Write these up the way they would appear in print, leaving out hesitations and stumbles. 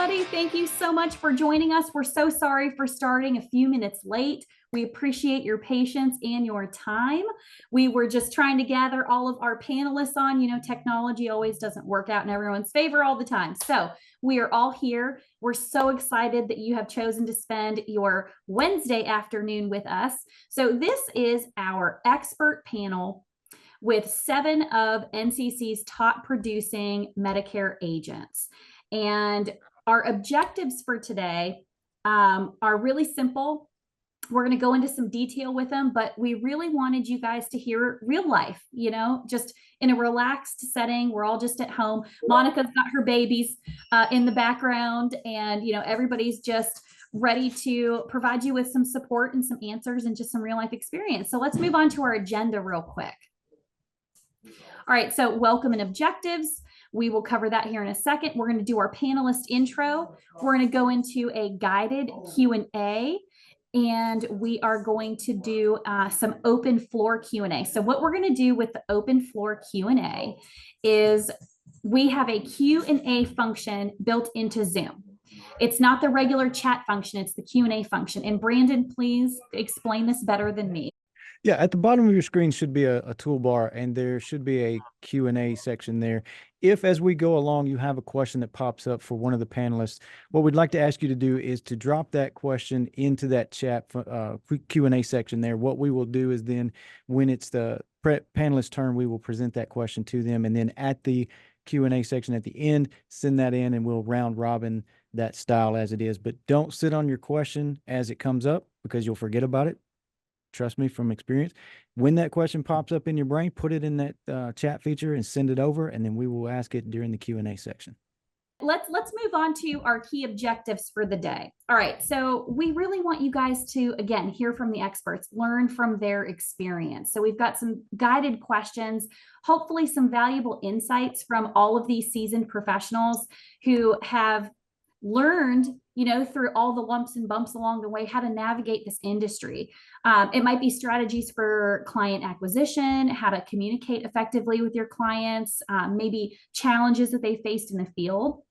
everybody. Thank you so much for joining us. We're so sorry for starting a few minutes late. We appreciate your patience and your time. We were just trying to gather all of our panelists on. You know, technology always doesn't work out in everyone's favor all the time. So we are all here. We're so excited that you have chosen to spend your Wednesday afternoon with us. So this is our expert panel with 7 of NCC's top producing Medicare agents. And our objectives for today are really simple. We're going to go into some detail with them, but we really wanted you guys to hear real life, you know, just in a relaxed setting. We're all just at home. Monica's got her babies in the background, and, you know, everybody's just ready to provide you with some support and some answers and just some real life experience. So let's move on to our agenda real quick. All right, so welcome and objectives. We will cover that here in a second. We're going to do our panelist intro. We're going to go into a guided Q&A, and we are going to do some open floor Q&A. So what we're going to do with the open floor Q&A is we have a Q&A function built into Zoom. It's not the regular chat function, it's the Q&A function. And Brandon, please explain this better than me. Yeah, at the bottom of your screen should be a toolbar, and there should be a Q&A section there. If, as we go along, you have a question that pops up for one of the panelists, what we'd like to ask you to do is to drop that question into that chat Q&A section there. What we will do is then, when it's the panelist turn, we will present that question to them, and then at the Q&A section at the end, send that in, and we'll round robin that style as it is. But don't sit on your question as it comes up, because you'll forget about it. Trust me from experience. When that question pops up in your brain, put it in that chat feature and send it over, and then we will ask it during the Q&A section. Let's move on to our key objectives for the day. All right, so we really want you guys to, again, hear from the experts, learn from their experience. So we've got some guided questions, hopefully some valuable insights from all of these seasoned professionals who have learned, you know, through all the lumps and bumps along the way, how to navigate this industry. It might be strategies for client acquisition, how to communicate effectively with your clients, maybe challenges that they faced in the field.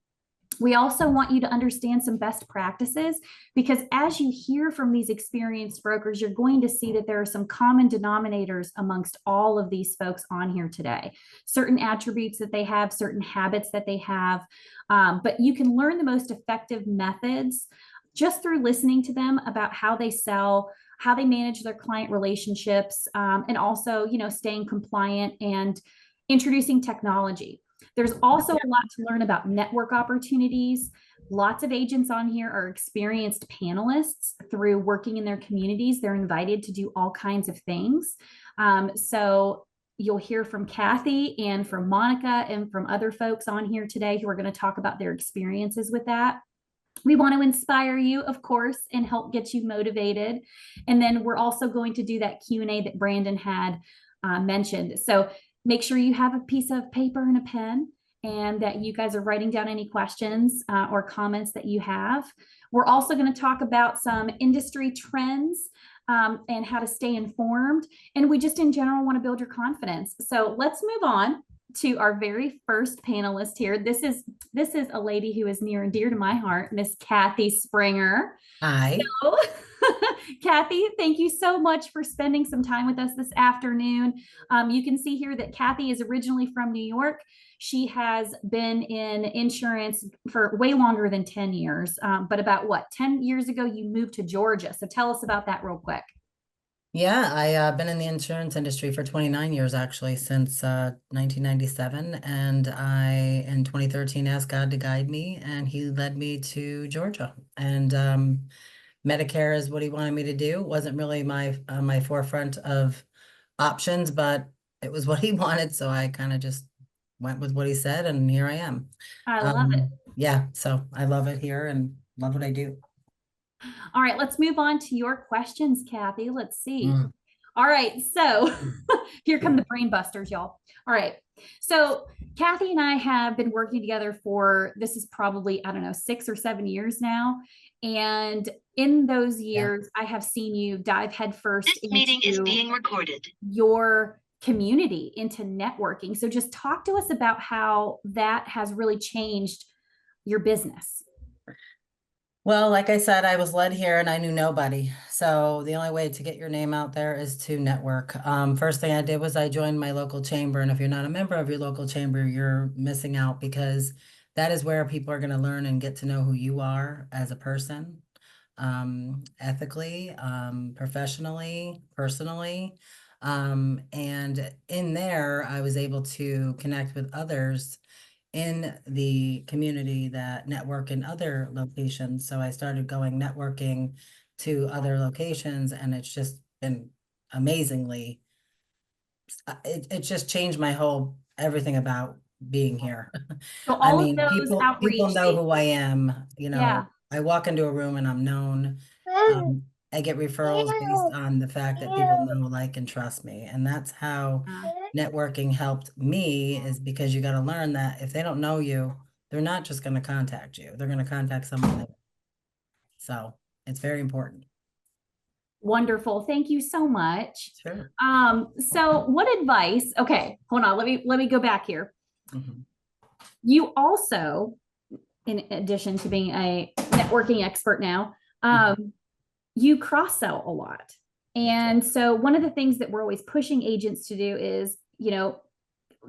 We also want you to understand some best practices, because as you hear from these experienced brokers, you're going to see that there are some common denominators amongst all of these folks on here today. Certain attributes that they have, certain habits that they have, but you can learn the most effective methods just through listening to them about how they sell, how they manage their client relationships, and also, you know, staying compliant and introducing technology. There's also a lot to learn about network opportunities. Lots of agents on here are experienced panelists through working in their communities. They're invited to do all kinds of things. So you'll hear from Kathy and from Monica and from other folks on here today who are going to talk about their experiences with that. We want to inspire you, of course, and help get you motivated. And then we're also going to do that Q&A that Brandon had mentioned. So make sure you have a piece of paper and a pen, and that you guys are writing down any questions or comments that you have. We're also going to talk about some industry trends and how to stay informed. And we just in general want to build your confidence. So let's move on to our very first panelist here. This is a lady who is near and dear to my heart, Miss Kathy Springer. Hi. So, Kathy, thank you so much for spending some time with us this afternoon. You can see here that Kathy is originally from New York. She has been in insurance for way longer than 10 years, but about 10 years ago, you moved to Georgia. So tell us about that real quick. Yeah, I've been in the insurance industry for 29 years, actually, since 1997. And I, in 2013, asked God to guide me, and he led me to Georgia. And Medicare is what he wanted me to do. It wasn't really my forefront of options, but it was what he wanted. So I kind of just went with what he said, and here I am. I love it. Yeah, so I love it here and love what I do. All right, let's move on to your questions, Kathy. Let's see. All right, so here come the brain busters, y'all. All right, so Kathy and I have been working together for, this is probably, I don't know, 6 or 7 years now. And in those years, I have seen you dive headfirst This meeting is being recorded. Your community, into networking. So just talk to us about how that has really changed your business. Well, like I said, I was led here and I knew nobody. So the only way to get your name out there is to network. First thing I did was I joined my local chamber. And if you're not a member of your local chamber, you're missing out, because that is where people are going to learn and get to know who you are as a person, ethically, professionally, personally. And in there, I was able to connect with others in the community that network in other locations. So I started going networking to other locations, and it's just been amazingly, it just changed my whole, everything about being here. So I all of mean, those people outreach, know who I am, yeah. I walk into a room and I'm known. I get referrals based on the fact that people know, like, and trust me. And that's how networking helped me, is because you got to learn that if they don't know you, they're not just going to contact you. They're going to contact someone that, so it's very important. Wonderful. Thank you so much. Sure. So what advice, okay, hold on. Let me go back here. Mhm. You also, in addition to being a networking expert now, you cross-sell a lot. And so one of the things that we're always pushing agents to do is,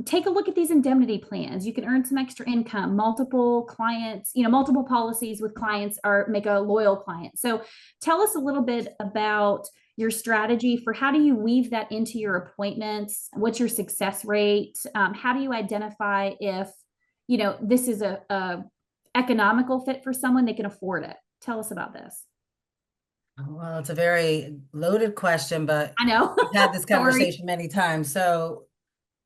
take a look at these indemnity plans. You can earn some extra income, multiple clients, multiple policies with clients make a loyal client. So tell us a little bit about your strategy for how do you weave that into your appointments? What's your success rate? How do you identify if, this is a economical fit for someone, they can afford it? Tell us about this. Well, it's a very loaded question, but I know. we've had this conversation many times. So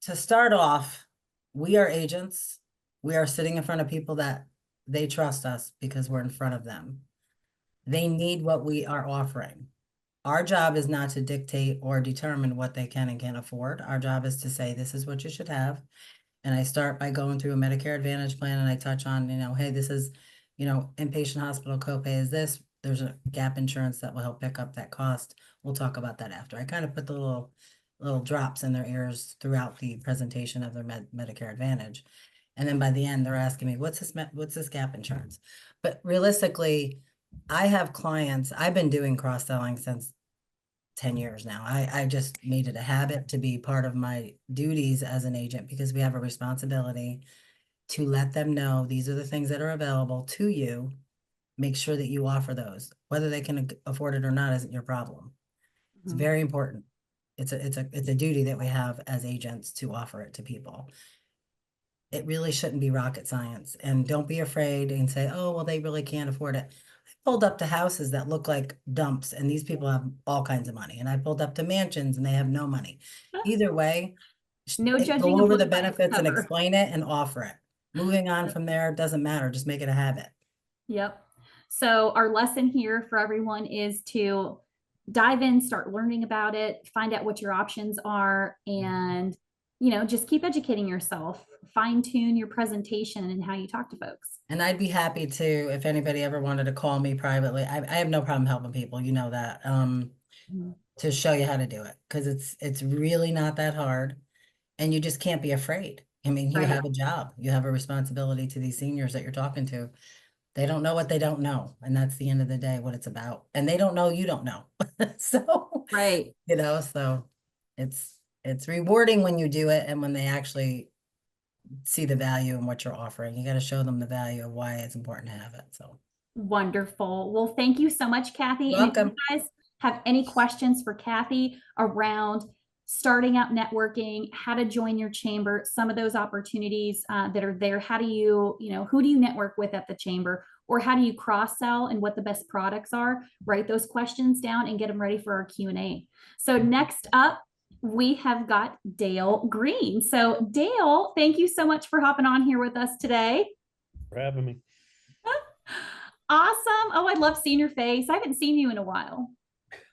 to start off, we are agents. We are sitting in front of people that they trust us because we're in front of them. They need what we are offering. Our job is not to dictate or determine what they can and can't afford. Our job is to say, this is what you should have. And I start by going through a Medicare Advantage plan, and I touch on, hey, this is, inpatient hospital copay is this. There's a gap insurance that will help pick up that cost. We'll talk about that after. I kind of put the little drops in their ears throughout the presentation of their Medicare Advantage. And then by the end, they're asking me, what's this gap insurance? But realistically, I have clients, I've been doing cross-selling since 10 years now. I just made it a habit to be part of my duties as an agent, because we have a responsibility to let them know these are the things that are available to you. Make sure that you offer those. Whether they can afford it or not isn't your problem. It's very important. It's a duty that we have as agents to offer it to people. It really shouldn't be rocket science. And don't be afraid and say, oh, well, they really can't afford it. I pulled up to houses that look like dumps, and these people have all kinds of money. And I pulled up to mansions and they have no money. Either way, No judging go of over book the by its benefits and cover. explain it and offer it. Moving on from there doesn't matter. Just make it a habit. Yep. So our lesson here for everyone is to dive in, start learning about it, find out what your options are, and, just keep educating yourself, fine tune your presentation and how you talk to folks. And I'd be happy to, if anybody ever wanted to call me privately, I have no problem helping people, that, to show you how to do it. Cause it's really not that hard, and you just can't be afraid. I mean, you have a job, you have a responsibility to these seniors that you're talking to. They don't know what they don't know. And that's the end of the day, what it's about. And they don't know, you don't know. So, right. So it's rewarding when you do it, and when they actually see the value in what you're offering. You got to show them the value of why it's important to have it. So wonderful. Well, thank you so much, Kathy. Welcome. And if you guys have any questions for Kathy around starting out networking, how to join your chamber, some of those opportunities that are there, how do you, who do you network with at the chamber, or how do you cross-sell and what the best products are, write those questions down and get them ready for our Q&A. So next up, we have got Dale Green. So Dale, thank you so much for hopping on here with us today. For having me. Awesome. Oh, I love seeing your face. I haven't seen you in a while.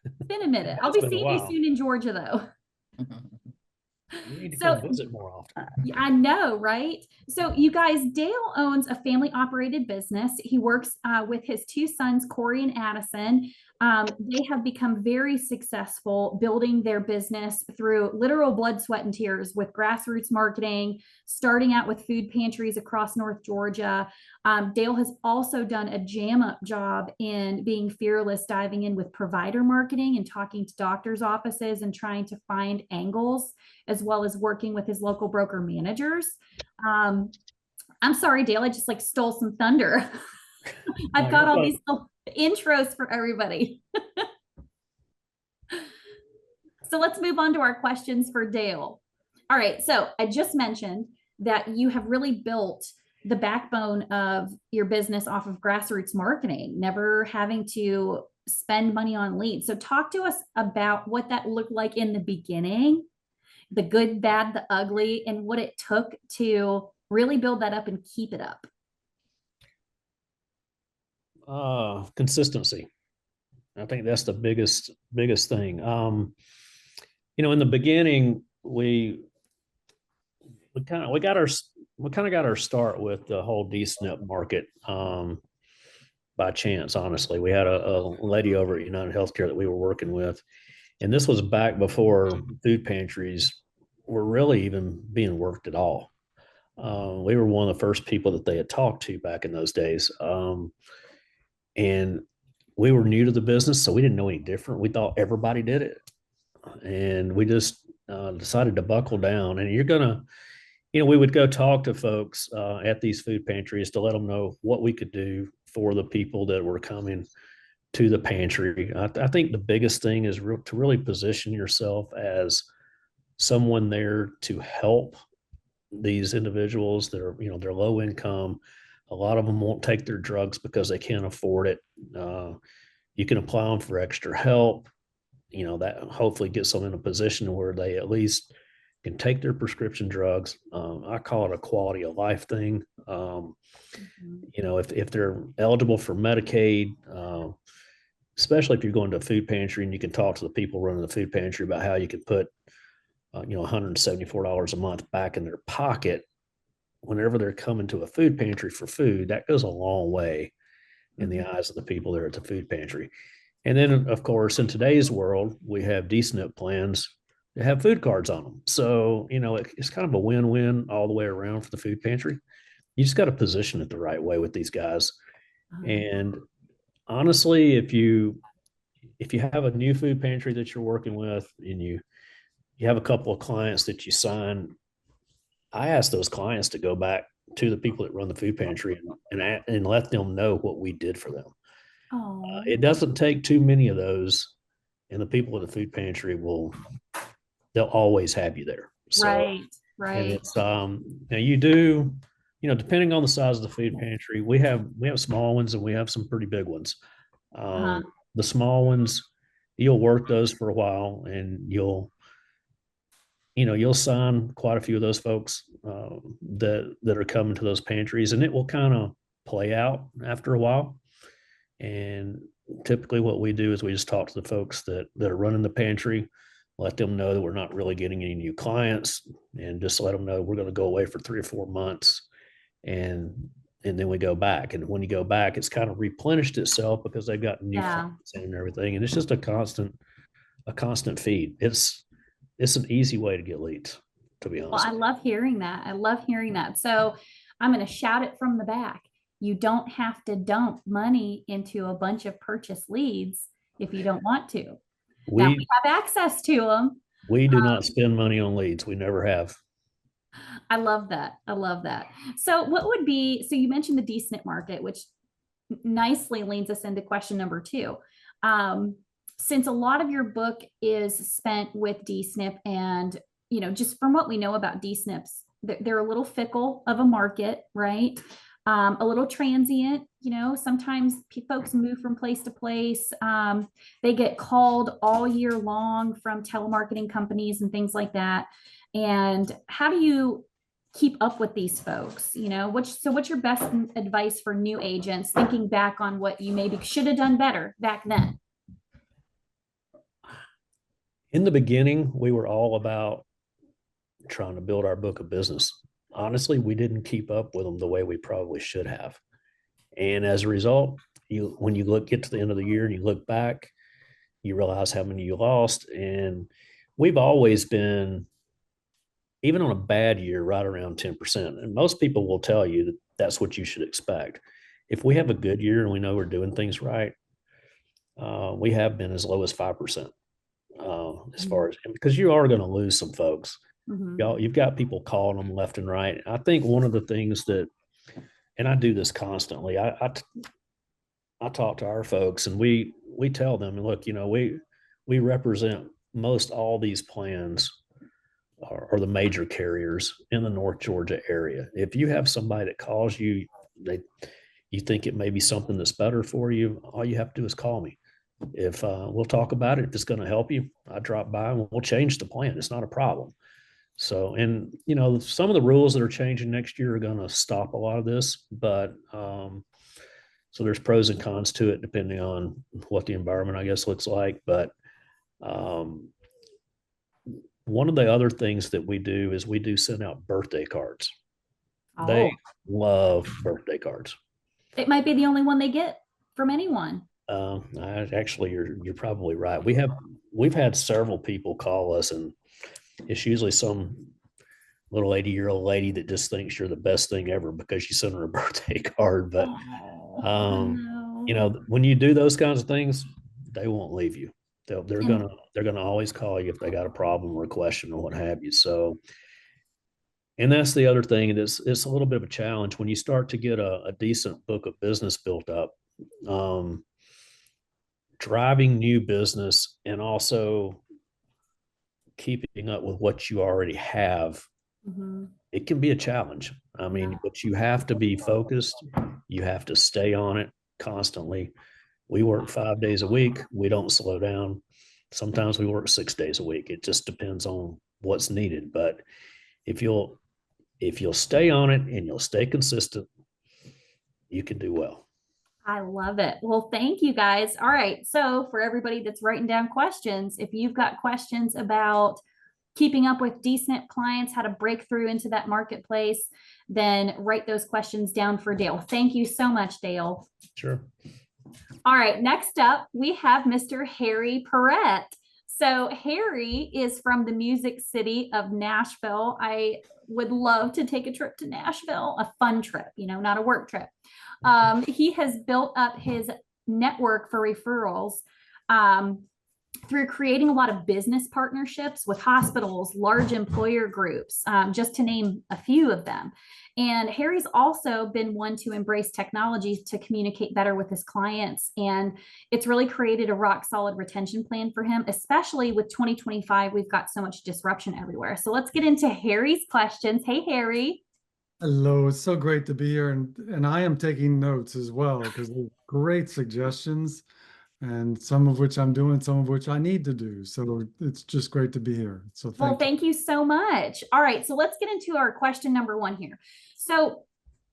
It's been a minute. I'll be seeing you soon in Georgia, though. You need to come visit more often. I know, right? So you guys, Dale owns a family operated business. He works with his two sons, Corey and Addison. They have become very successful building their business through literal blood, sweat, and tears with grassroots marketing, starting out with food pantries across North Georgia. Dale has also done a jam up job in being fearless, diving in with provider marketing and talking to doctors' offices and trying to find angles, as well as working with his local broker managers. I'm sorry, Dale, I just like stole some thunder. I've got all these intros for everybody. So let's move on to our questions for Dale. All right, so I just mentioned that you have really built the backbone of your business off of grassroots marketing, never having to spend money on leads. So talk to us about what that looked like in the beginning, the good, bad, the ugly, and what it took to really build that up and keep it up. Consistency. I think that's the biggest thing. In the beginning, we kind of got our start with the whole D-SNP market by chance. Honestly, we had a lady over at United Healthcare that we were working with, and this was back before food pantries were really even being worked at all. We were one of the first people that they had talked to back in those days. And we were new to the business, so we didn't know any different. We thought everybody did it. And we just decided to buckle down. And we would go talk to folks at these food pantries to let them know what we could do for the people that were coming to the pantry. I think the biggest thing is to really position yourself as someone there to help these individuals that are, they're low income. A lot of them won't take their drugs because they can't afford it. You can apply them for extra help. That hopefully gets them in a position where they at least can take their prescription drugs. I call it a quality of life thing. If they're eligible for Medicaid, especially if you're going to a food pantry and you can talk to the people running the food pantry about how you can put, $174 a month back in their pocket whenever they're coming to a food pantry for food, that goes a long way in the eyes of the people there at the food pantry. And then, of course, in today's world, we have D-SNP plans that have food cards on them. So, it's kind of a win-win all the way around for the food pantry. You just got to position it the right way with these guys. And honestly, if you have a new food pantry that you're working with and you have a couple of clients that you sign, I ask those clients to go back to the people that run the food pantry and let them know what we did for them. It doesn't take too many of those, and the people at the food pantry they'll always have you there. So, right. And it's now you do, depending on the size of the food pantry, we have small ones and we have some pretty big ones. The small ones, you'll work those for a while, and you'll sign quite a few of those folks that are coming to those pantries, and it will kind of play out after a while. And typically what we do is we just talk to the folks that are running the pantry, let them know that we're not really getting any new clients, and just let them know we're going to go away for 3 or 4 months. And then we go back. And when you go back, it's kind of replenished itself because they've got new clients and everything. And it's just a constant feed. It's an easy way to get leads, to be honest. Well, I love hearing that. So I'm going to shout it from the back. You don't have to dump money into a bunch of purchase leads if you don't want to. Now we have access to them. We do not spend money on leads. We never have. I love that. So so you mentioned the D-SNP market, which nicely leads us into question number 2. Since a lot of your book is spent with D-SNP, and, just from what we know about D-SNPs, they're a little fickle of a market, right? A little transient, sometimes folks move from place to place. They get called all year long from telemarketing companies and things like that. And how do you keep up with these folks? What's your best advice for new agents thinking back on what you maybe should have done better back then? In the beginning, we were all about trying to build our book of business. Honestly, we didn't keep up with them the way we probably should have. And as a result, when you get to the end of the year and you look back, you realize how many you lost. And we've always been, even on a bad year, right around 10%. And most people will tell you that that's what you should expect. If we have a good year and we know we're doing things right, we have been as low as 5%. As far as, because you are going to lose some folks. You've got people calling them left and right. I think one of the things that, and I do this constantly, I talk to our folks and we tell them, look, we represent most all these plans are the major carriers in the North Georgia area. If you have somebody that calls you, you think it may be something that's better for you, all you have to do is call me. If we'll talk about it, if it's going to help you, I drop by and we'll change the plan. It's not a problem. So, and some of the rules that are changing next year are going to stop a lot of this, but so there's pros and cons to it depending on what the environment, I guess, looks like. But one of the other things that we do is we do send out birthday cards. Oh. They love birthday cards. It might be the only one they get from anyone. Actually, you're probably right. We've had several people call us, and it's usually some little 80-year-old lady that just thinks you're the best thing ever because you sent her a birthday card. But when you do those kinds of things, they won't leave you. They're gonna always call you if they got a problem or a question or what have you. So, and that's the other thing. It's a little bit of a challenge when you start to get a decent book of business built up. Driving new business and also keeping up with what you already have, it can be a challenge. I mean, but you have to be focused. You have to stay on it constantly. We work 5 days a week. We don't slow down. Sometimes we work 6 days a week. It just depends on what's needed. But if you'll stay on it and you'll stay consistent, you can do well. I love it. Well, thank you guys. All right. So for everybody that's writing down questions, if you've got questions about keeping up with decent clients, how to break through into that marketplace, then write those questions down for Dale. Thank you so much, Dale. Sure. All right. Next up, we have Mr. Harry Perret. So Harry is from the music city of Nashville. I would love to take a trip to Nashville, a fun trip, not a work trip. He has built up his network for referrals through creating a lot of business partnerships with hospitals, large employer groups, just to name a few of them. And Harry's also been one to embrace technology to communicate better with his clients. And it's really created a rock solid retention plan for him, especially with 2025. We've got so much disruption everywhere. So let's get into Harry's questions. Hey, Harry. Hello, it's so great to be here. And I am taking notes as well because they're great suggestions, and some of which I'm doing, some of which I need to do. So it's just great to be here. So thank you so much. All right, so let's get into our question number one here. So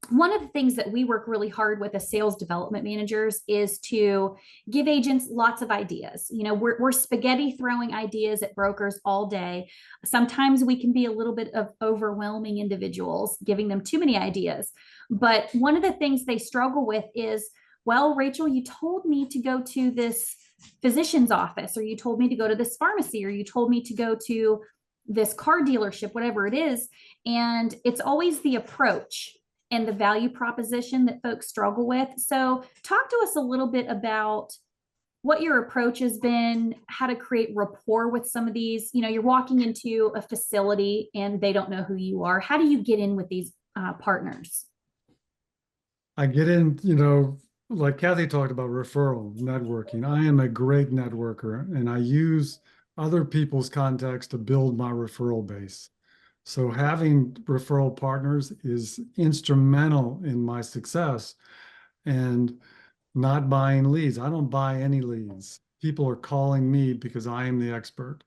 one of the things that we work really hard with as sales development managers is to give agents lots of ideas. We're spaghetti throwing ideas at brokers all day. Sometimes we can be a little bit of overwhelming individuals, giving them too many ideas. But one of the things they struggle with is, well, Rachel, you told me to go to this physician's office, or you told me to go to this pharmacy, or you told me to go to this car dealership, whatever it is. And it's always the approach and the value proposition that folks struggle with. So talk to us a little bit about what your approach has been, how to create rapport with some of these. You're walking into a facility and they don't know who you are. How do you get in with these partners? I get in, like Kathy talked about referral networking. I am a great networker, and I use other people's contacts to build my referral base. So having referral partners is instrumental in my success, and not buying leads. I don't buy any leads. People are calling me because I am the expert.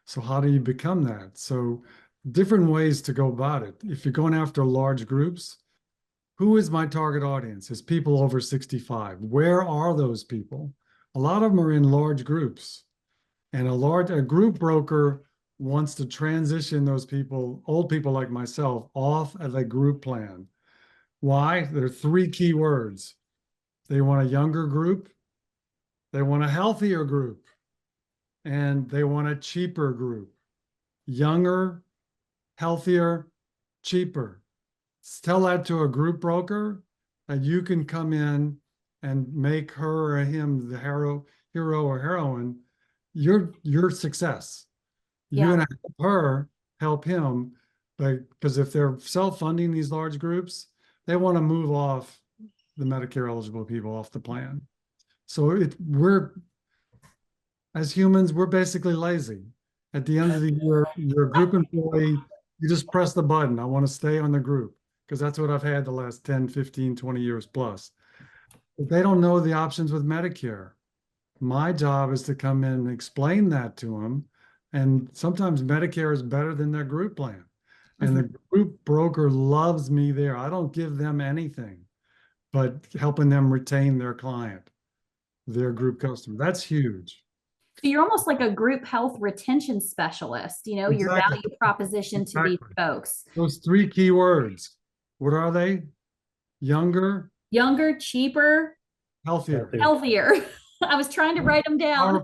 So how do you become that? So different ways to go about it. If you're going after large groups, who is my target audience? It's people over 65. Where are those people? A lot of them are in large groups, and a group broker wants to transition those people, old people like myself, off of a group plan. Why? There are 3 key words: They want a younger group. They want a healthier group. And they want a cheaper group. Younger, healthier, cheaper. Tell that to a group broker, and you can come in and make her or him the hero or heroine. Your success. You're going to help her help him, because if they're self-funding these large groups, they want to move off the Medicare eligible people off the plan. So we're, as humans, we're basically lazy. At the end of the year, you're a group employee, you just press the button. I want to stay on the group, because that's what I've had the last 10, 15, 20 years plus. But they don't know the options with Medicare. My job is to come in and explain that to them. And sometimes Medicare is better than their group plan. And the group broker loves me there. I don't give them anything but helping them retain their client, their group customer. That's huge. So you're almost like a group health retention specialist, you know, your Exactly. value proposition to these folks. Those 3 key words. What are they? Younger, Cheaper, healthier. healthier. I was trying to write them down.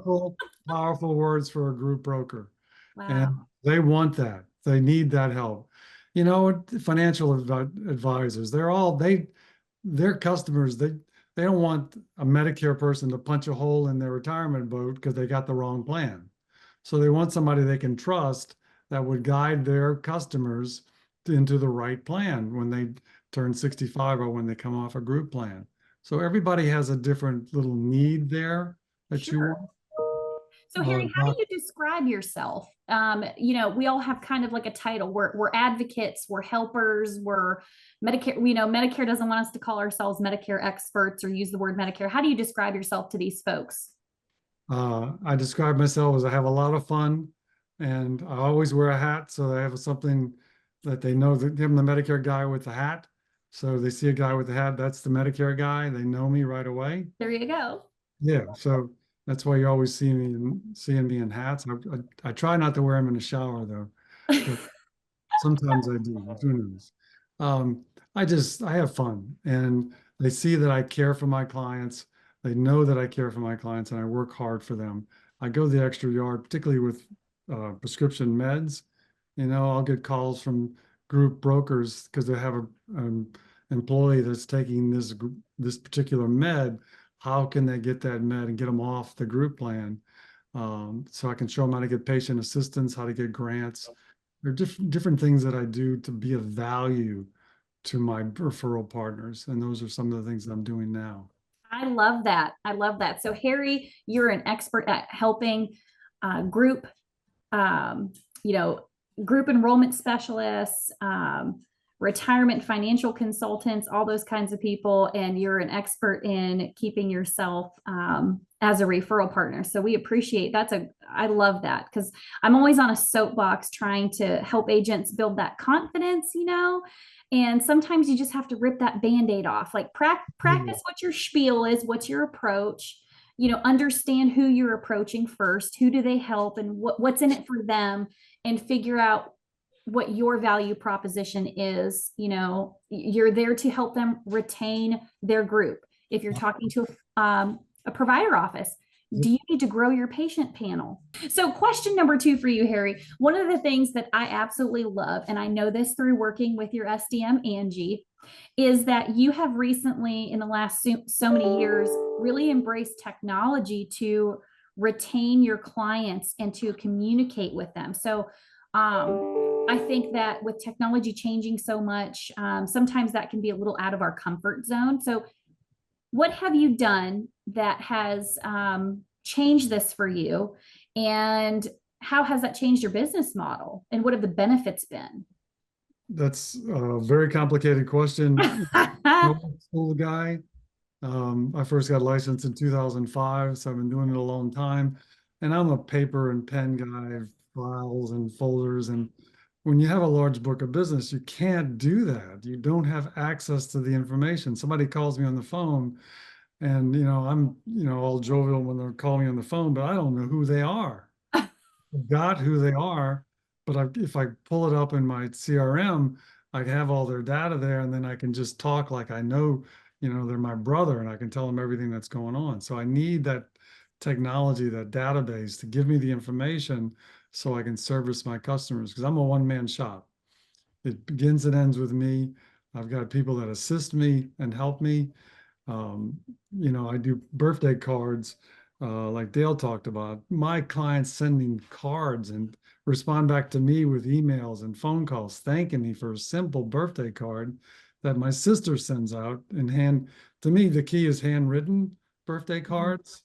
Powerful words for a group broker. Wow. And they want that. They need that help. You know, financial advisors, their customers, they don't want a Medicare person to punch a hole in their retirement boat because they got the wrong plan. So they want somebody they can trust that would guide their customers into the right plan when they turn 65 or when they come off a group plan. So everybody has a different little need there that you want. So Harry, how do you describe yourself? You know, we all have kind of like a title. We're advocates, we're helpers, we're Medicare. We know Medicare doesn't want us to call ourselves Medicare experts or use the word Medicare. How do you describe yourself to these folks? I describe myself as I have a lot of fun, and I always wear a hat, so I have something that they know that I'm the Medicare guy with the hat. So they see a guy with the hat, that's the Medicare guy. They know me right away. There you go. Yeah, so that's why you always seeing me in hats. I try not to wear them in the shower though, but sometimes I do. Who knows? I have fun, and they see that I care for my clients. They know that I care for my clients, and I work hard for them. I go the extra yard, particularly with prescription meds. You know, I'll get calls from group brokers because they have an employee that's taking this particular med. How can they get that med and get them off the group plan? So I can show them how to get patient assistance, how to get grants. There are different things that I do to be of value to my referral partners. And those are some of the things that I'm doing now. I love that. I love that. So Harry, you're an expert at helping group, you know, group enrollment specialists, retirement financial consultants, all those kinds of people. And you're an expert in keeping yourself as a referral partner. So we appreciate I love that, because I'm always on a soapbox trying to help agents build that confidence, you know, and sometimes you just have to rip that Band-Aid off, like practice what your spiel is, what's your approach, you know, understand who you're approaching first, who do they help, and what's in it for them, and figure out what your value proposition is. You know, you're there to help them retain their group. If you're talking to a provider office, do you need to grow your patient panel? So question number 2 for you, Harry. One of the things that I absolutely love, and I know this through working with your SDM, Angie, is that you have recently, in the last so many years, really embraced technology to retain your clients and to communicate with them. So I think that with technology changing so much, sometimes that can be a little out of our comfort zone. So what have you done that has changed this for you? And how has that changed your business model? And what have the benefits been? That's a very complicated question. Old guy. I first got licensed in 2005, so I've been doing it a long time. And I'm a paper and pen guy, files and folders. And when you have a large book of business, you can't do that. You don't have access to the information. Somebody calls me on the phone, and I'm all jovial when they're calling me on the phone, but I don't know who they are. I've got who they are, but if I pull it up in my CRM, I have all their data there, and then I can just talk like I know, they're my brother and I can tell them everything that's going on. So I need that technology, that database to give me the information so I can service my customers, because I'm a one-man shop. It begins and ends with me. I've got people that assist me and help me. I do birthday cards, like Dale talked about. My clients send me cards and respond back to me with emails and phone calls thanking me for a simple birthday card that my sister sends out in hand. To me, the key is handwritten birthday cards.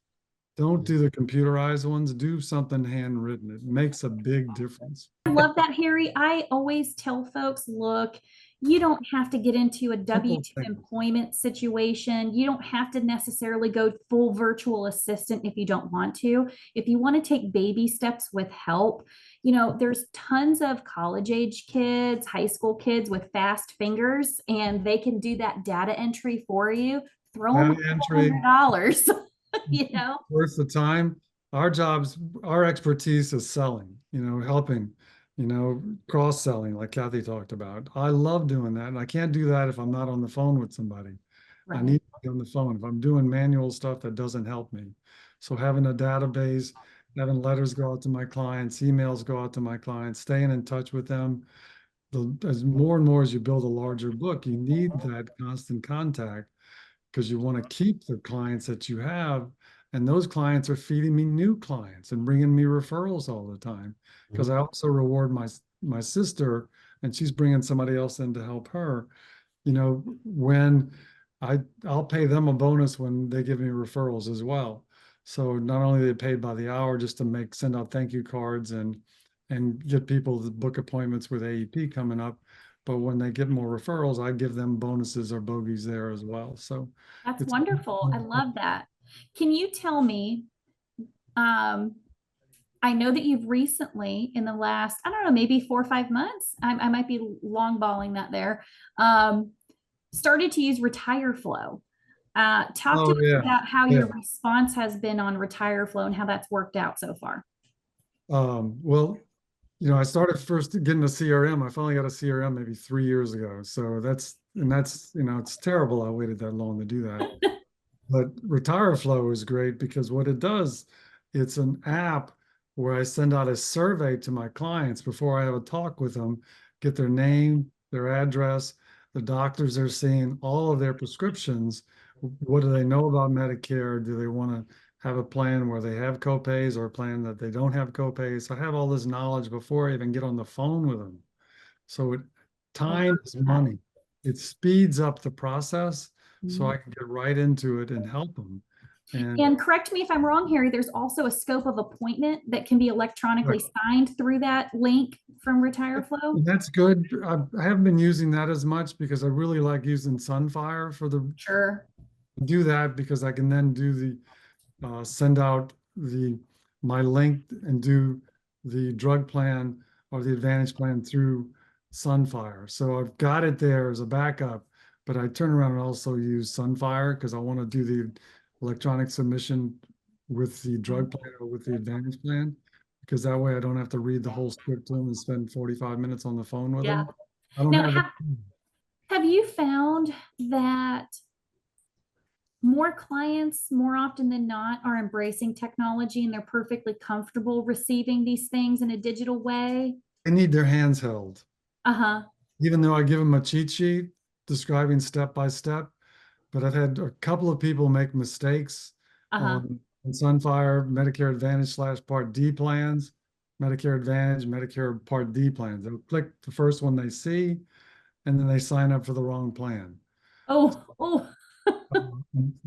Don't do the computerized ones. Do something handwritten. It makes a big difference. I love that, Harry. I always tell folks, look, you don't have to get into a W-2 employment situation. You don't have to necessarily go full virtual assistant if you don't want to. If you want to take baby steps with help, there's tons of college age kids, high school kids with fast fingers, and they can do that data entry for you. Throw them $100, Worth the time. Our expertise is selling, helping, cross-selling, like Kathy talked about. I love doing that. And I can't do that if I'm not on the phone with somebody. Right. I need to be on the phone if I'm doing manual stuff that doesn't help me. So having a database, having letters go out to my clients, emails go out to my clients, staying in touch with them. As more and more as you build a larger book, you need that constant contact, because you want to keep the clients that you have. And those clients are feeding me new clients and bringing me referrals all the time, because I also reward my sister, and she's bringing somebody else in to help her. When I'll pay them a bonus when they give me referrals as well. So not only are they paid by the hour just to send out thank you cards and get people to book appointments with AEP coming up, but when they get more referrals, I give them bonuses or bogeys there as well. So that's wonderful. I love that. Can you tell me, I know that you've recently, in the last, I don't know, maybe 4 or 5 months, I might be long balling that there, started to use Retire Flow. Talk to us about how your response has been on Retire Flow and how that's worked out so far. Well, I started first getting a CRM. I finally got a CRM maybe 3 years ago. So that's, it's terrible I waited that long to do that. But Retire Flow is great because what it does, it's an app where I send out a survey to my clients before I have a talk with them, get their name, their address, the doctors they're seeing, all of their prescriptions. What do they know about Medicare? Do they want to have a plan where they have copays or a plan that they don't have copays? So I have all this knowledge before I even get on the phone with them. So time is money. It speeds up the process so I can get right into it and help them. And correct me if I'm wrong, Harry, there's also a scope of appointment that can be electronically signed through that link from Retire Flow. That's good. I haven't been using that as much because I really like using Sunfire for the do that, because I can then do the send out my link and do the drug plan or the Advantage plan through Sunfire. So I've got it there as a backup, but I turn around and also use Sunfire because I want to do the electronic submission with the drug plan or with the Advantage plan, because that way I don't have to read the whole script to them and spend 45 minutes on the phone with them. I don't have you found that more clients, more often than not, are embracing technology and they're perfectly comfortable receiving these things in a digital way? They need their hands held. Even though I give them a cheat sheet describing step by step, but I've had a couple of people make mistakes on Sunfire, Medicare Advantage / Part D plans, Medicare Advantage, Medicare Part D plans. They'll click the first one they see, and then they sign up for the wrong plan.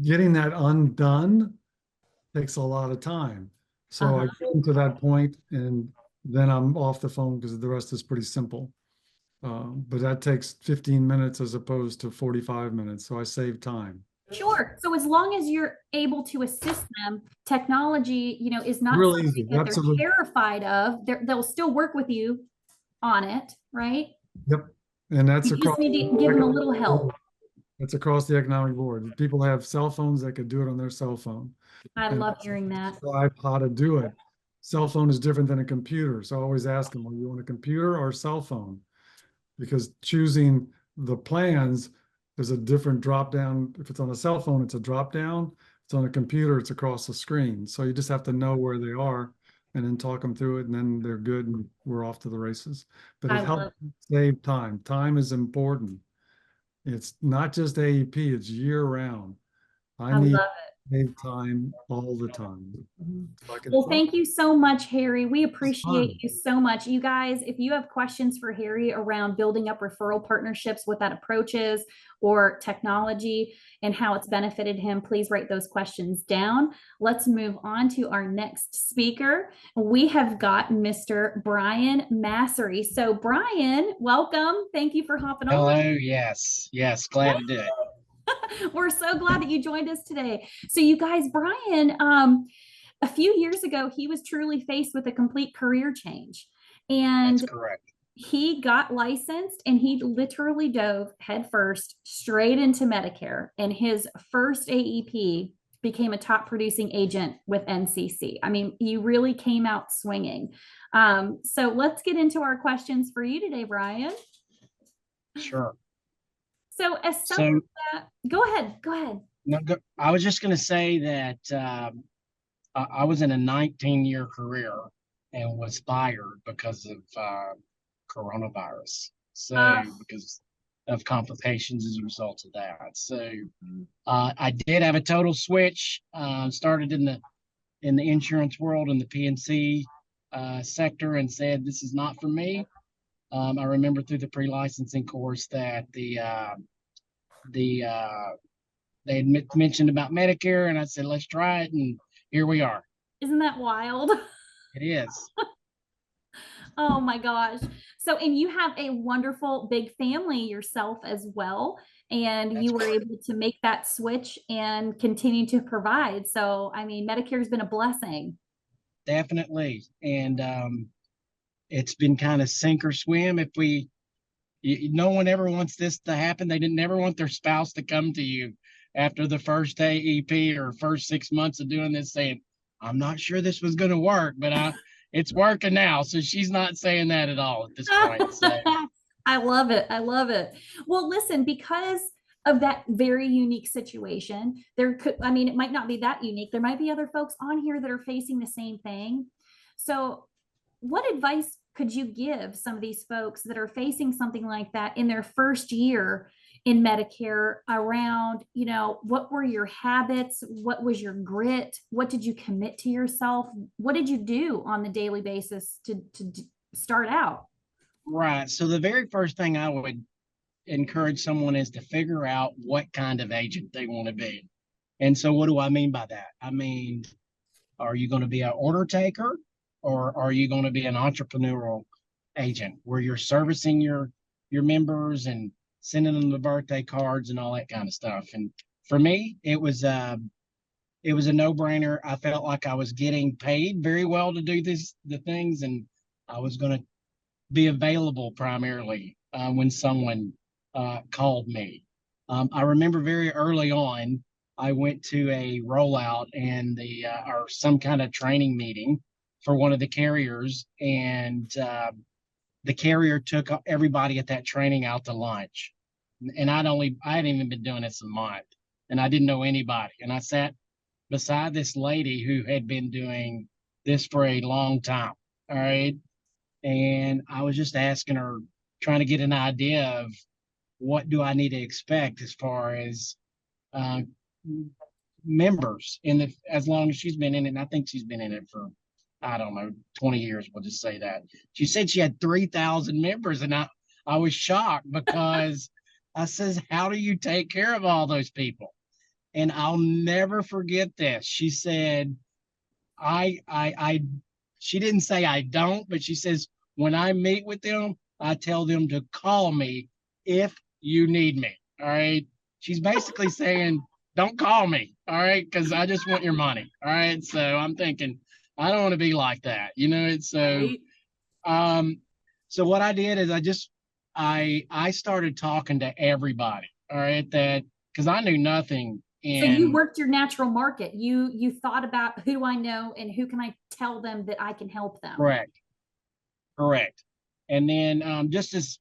Getting that undone takes a lot of time. So I get them to that point, and then I'm off the phone because the rest is pretty simple. But that takes 15 minutes as opposed to 45 minutes. So I save time. Sure. So as long as you're able to assist them, technology, is not really something easy. that they're terrified of. They'll still work with you on it, right? Yep. And that's you just need to give them a little help. That's across the economic board. People have cell phones that could do it on their cell phone. I love hearing that. How to do it. Cell phone is different than a computer. So I always ask them, well, you want a computer or a cell phone? Because choosing the plans There's a different drop down. If it's on a cell phone, it's a drop down. If it's on a computer, it's across the screen. So you just have to know where they are and then talk them through it, and then they're good and we're off to the races. But I it helps love save time. Time is important. It's not just AEP, it's year round. I I need love to save time all the time. it. So I can Well, focus. thank you so much, Harry. We fun. appreciate you so much. You guys, if you have questions for Harry around building up referral partnerships, what that approach is, or technology and how it's benefited him, please write those questions down. Let's move on to our next speaker. We have got Mr. Bryan Massery. So Bryan, welcome. Thank you for hopping on. Hello. Yes. Glad to do it. We're so glad that you joined us today. So you guys, Bryan, a few years ago, he was truly faced with a complete career change, and That's correct. he got licensed and he literally dove headfirst straight into Medicare. And his first AEP became a top producing agent with NCC. I mean, you really came out swinging. So let's get into our questions for you today, Bryan. Sure. So as someone that, go ahead. No, I was just going to say that I was in a 19-year career and was fired because of coronavirus. So because of complications as a result of that. So I did have a total switch. Started in the insurance world in the PNC sector and said, this is not for me. I remember through the pre-licensing course that they had mentioned about Medicare, and I said, let's try it, and here we are. Isn't that wild? It is. Oh my gosh. So, and you have a wonderful big family yourself as well, and That's you were correct. able to make that switch and continue to provide. So, I mean, Medicare's been a blessing. Definitely. And it's been kind of sink or swim. If no one ever wants this to happen. They didn't never want their spouse to come to you after the first AEP or first 6 months of doing this saying, I'm not sure this was going to work, but it's working now. So she's not saying that at all at this point. So. I love it. Well, listen, because of that very unique situation, it might not be that unique. There might be other folks on here that are facing the same thing. So what advice could you give some of these folks that are facing something like that in their first year in Medicare around, what were your habits? What was your grit? What did you commit to yourself? What did you do on the daily basis to start out? Right. So the very first thing I would encourage someone is to figure out what kind of agent they want to be. And so what do I mean by that? I mean, are you going to be an order taker, or are you going to be an entrepreneurial agent where you're servicing your members and sending them the birthday cards and all that kind of stuff? And for me, it was a no-brainer. I felt like I was getting paid very well to do the things, and I was going to be available primarily when someone called me. I remember very early on, I went to a rollout and or some kind of training meeting for one of the carriers, and the carrier took everybody at that training out to lunch. And I hadn't even been doing this a month, and I didn't know anybody. And I sat beside this lady who had been doing this for a long time. All right. And I was just asking her, trying to get an idea of what do I need to expect as far as members as long as she's been in it. And I think she's been in it for, I don't know, 20 years. We'll just say that. She said she had 3,000 members, and I was shocked because I says, how do you take care of all those people? And I'll never forget this. She said, she didn't say I don't, but she says, when I meet with them, I tell them to call me if you need me. All right. She's basically saying, don't call me. All right. Because I just want your money. All right. So I'm thinking, I don't want to be like that. It's so, so what I did is I started talking to everybody. All right. Because I knew nothing. So you worked your natural market. You thought about who do I know and who can I tell them that I can help them. Correct. And then just as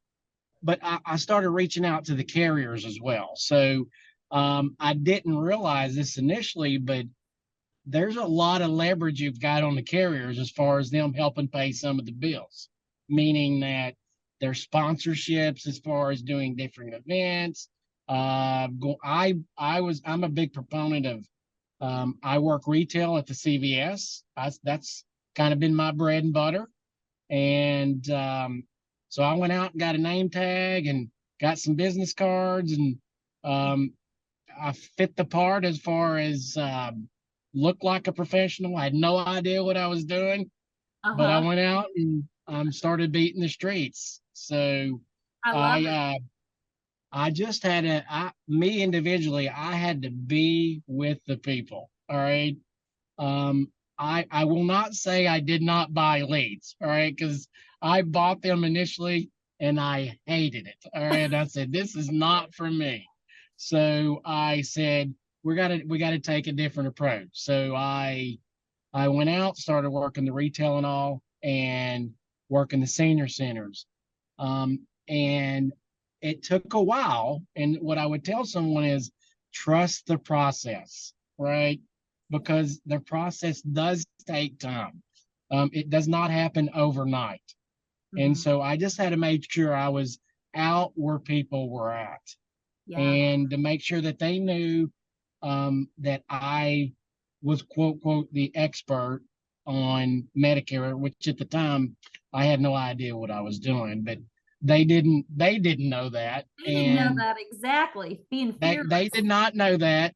but I started reaching out to the carriers as well. So I didn't realize this initially, but there's a lot of leverage you've got on the carriers as far as them helping pay some of the bills, meaning that their sponsorships as far as doing different events. I'm a big proponent of I work retail at the CVS. That's kind of been my bread and butter. And so I went out and got a name tag and got some business cards, and I fit the part as far as looked like a professional. I had no idea what I was doing, but I went out and started beating the streets. So I love it. I just had me individually, I had to be with the people. All right. I will not say I did not buy leads. All right. Because I bought them initially and I hated it. All right. I said, this is not for me. So I said, we got to take a different approach. So I went out, started working the retail and all, and working the senior centers. And it took a while. And what I would tell someone is trust the process, right? Because the process does take time. It does not happen overnight. And so I just had to make sure I was out where people were at. Yeah. And to make sure that they knew that I was quote the expert on Medicare, which at the time I had no idea what I was doing, but they didn't know that. They didn't know that, exactly. Being fearless. They did not know that.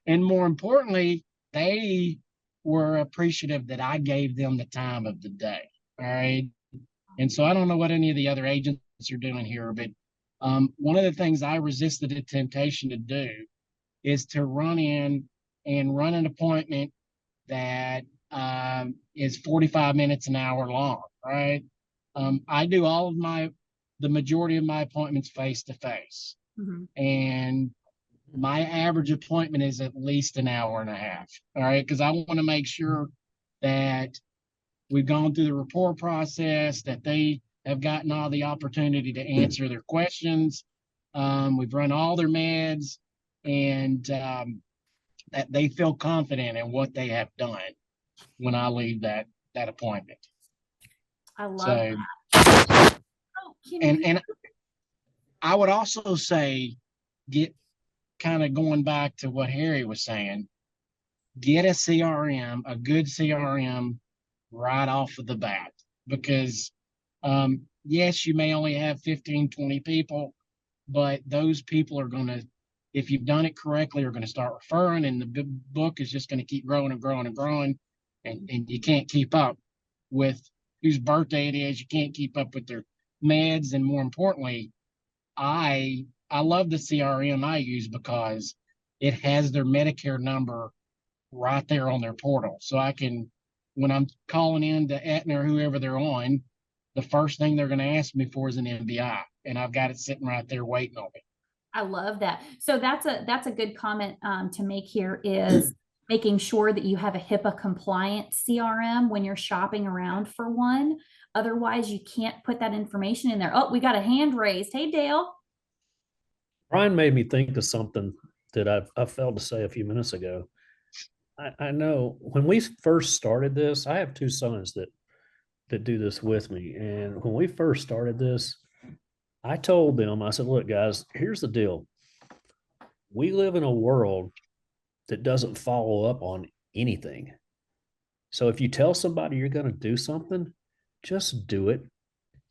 And more importantly, they were appreciative that I gave them the time of the day. All right. And so I don't know what any of the other agents are doing here, but one of the things I resisted the temptation to do is to run in and run an appointment that is 45 minutes, an hour long, right? I do the majority of my appointments face to face. And my average appointment is at least an hour and a half, all right? Because I want to make sure that we've gone through the report process, that they have gotten all the opportunity to answer their questions. We've run all their meds, and that they feel confident in what they have done when I leave that appointment. I love that. Oh, and I would also say, get kind of going back to what Harry was saying, get a CRM, a good CRM right off of the bat, because yes, you may only have 15, 20 people, but those people are going to, if you've done it correctly, are going to start referring, and the book is just going to keep growing and growing and growing, and you can't keep up with whose birthday it is. You can't keep up with their meds. And more importantly, I love the CRM I use because it has their Medicare number right there on their portal. So I can, when I'm calling in to Aetna or whoever they're on, the first thing they're going to ask me for is an MBI, and I've got it sitting right there waiting on me. I love that. So that's a good comment to make here, is making sure that you have a HIPAA compliant CRM when you're shopping around for one. Otherwise, you can't put that information in there. Oh, we got a hand raised. Hey, Dale. Bryan made me think of something that I failed to say a few minutes ago. I know when we first started this, I have two sons that do this with me. And when we first started this, I told them, I said, look, guys, here's the deal. We live in a world that doesn't follow up on anything. So if you tell somebody you're going to do something, just do it,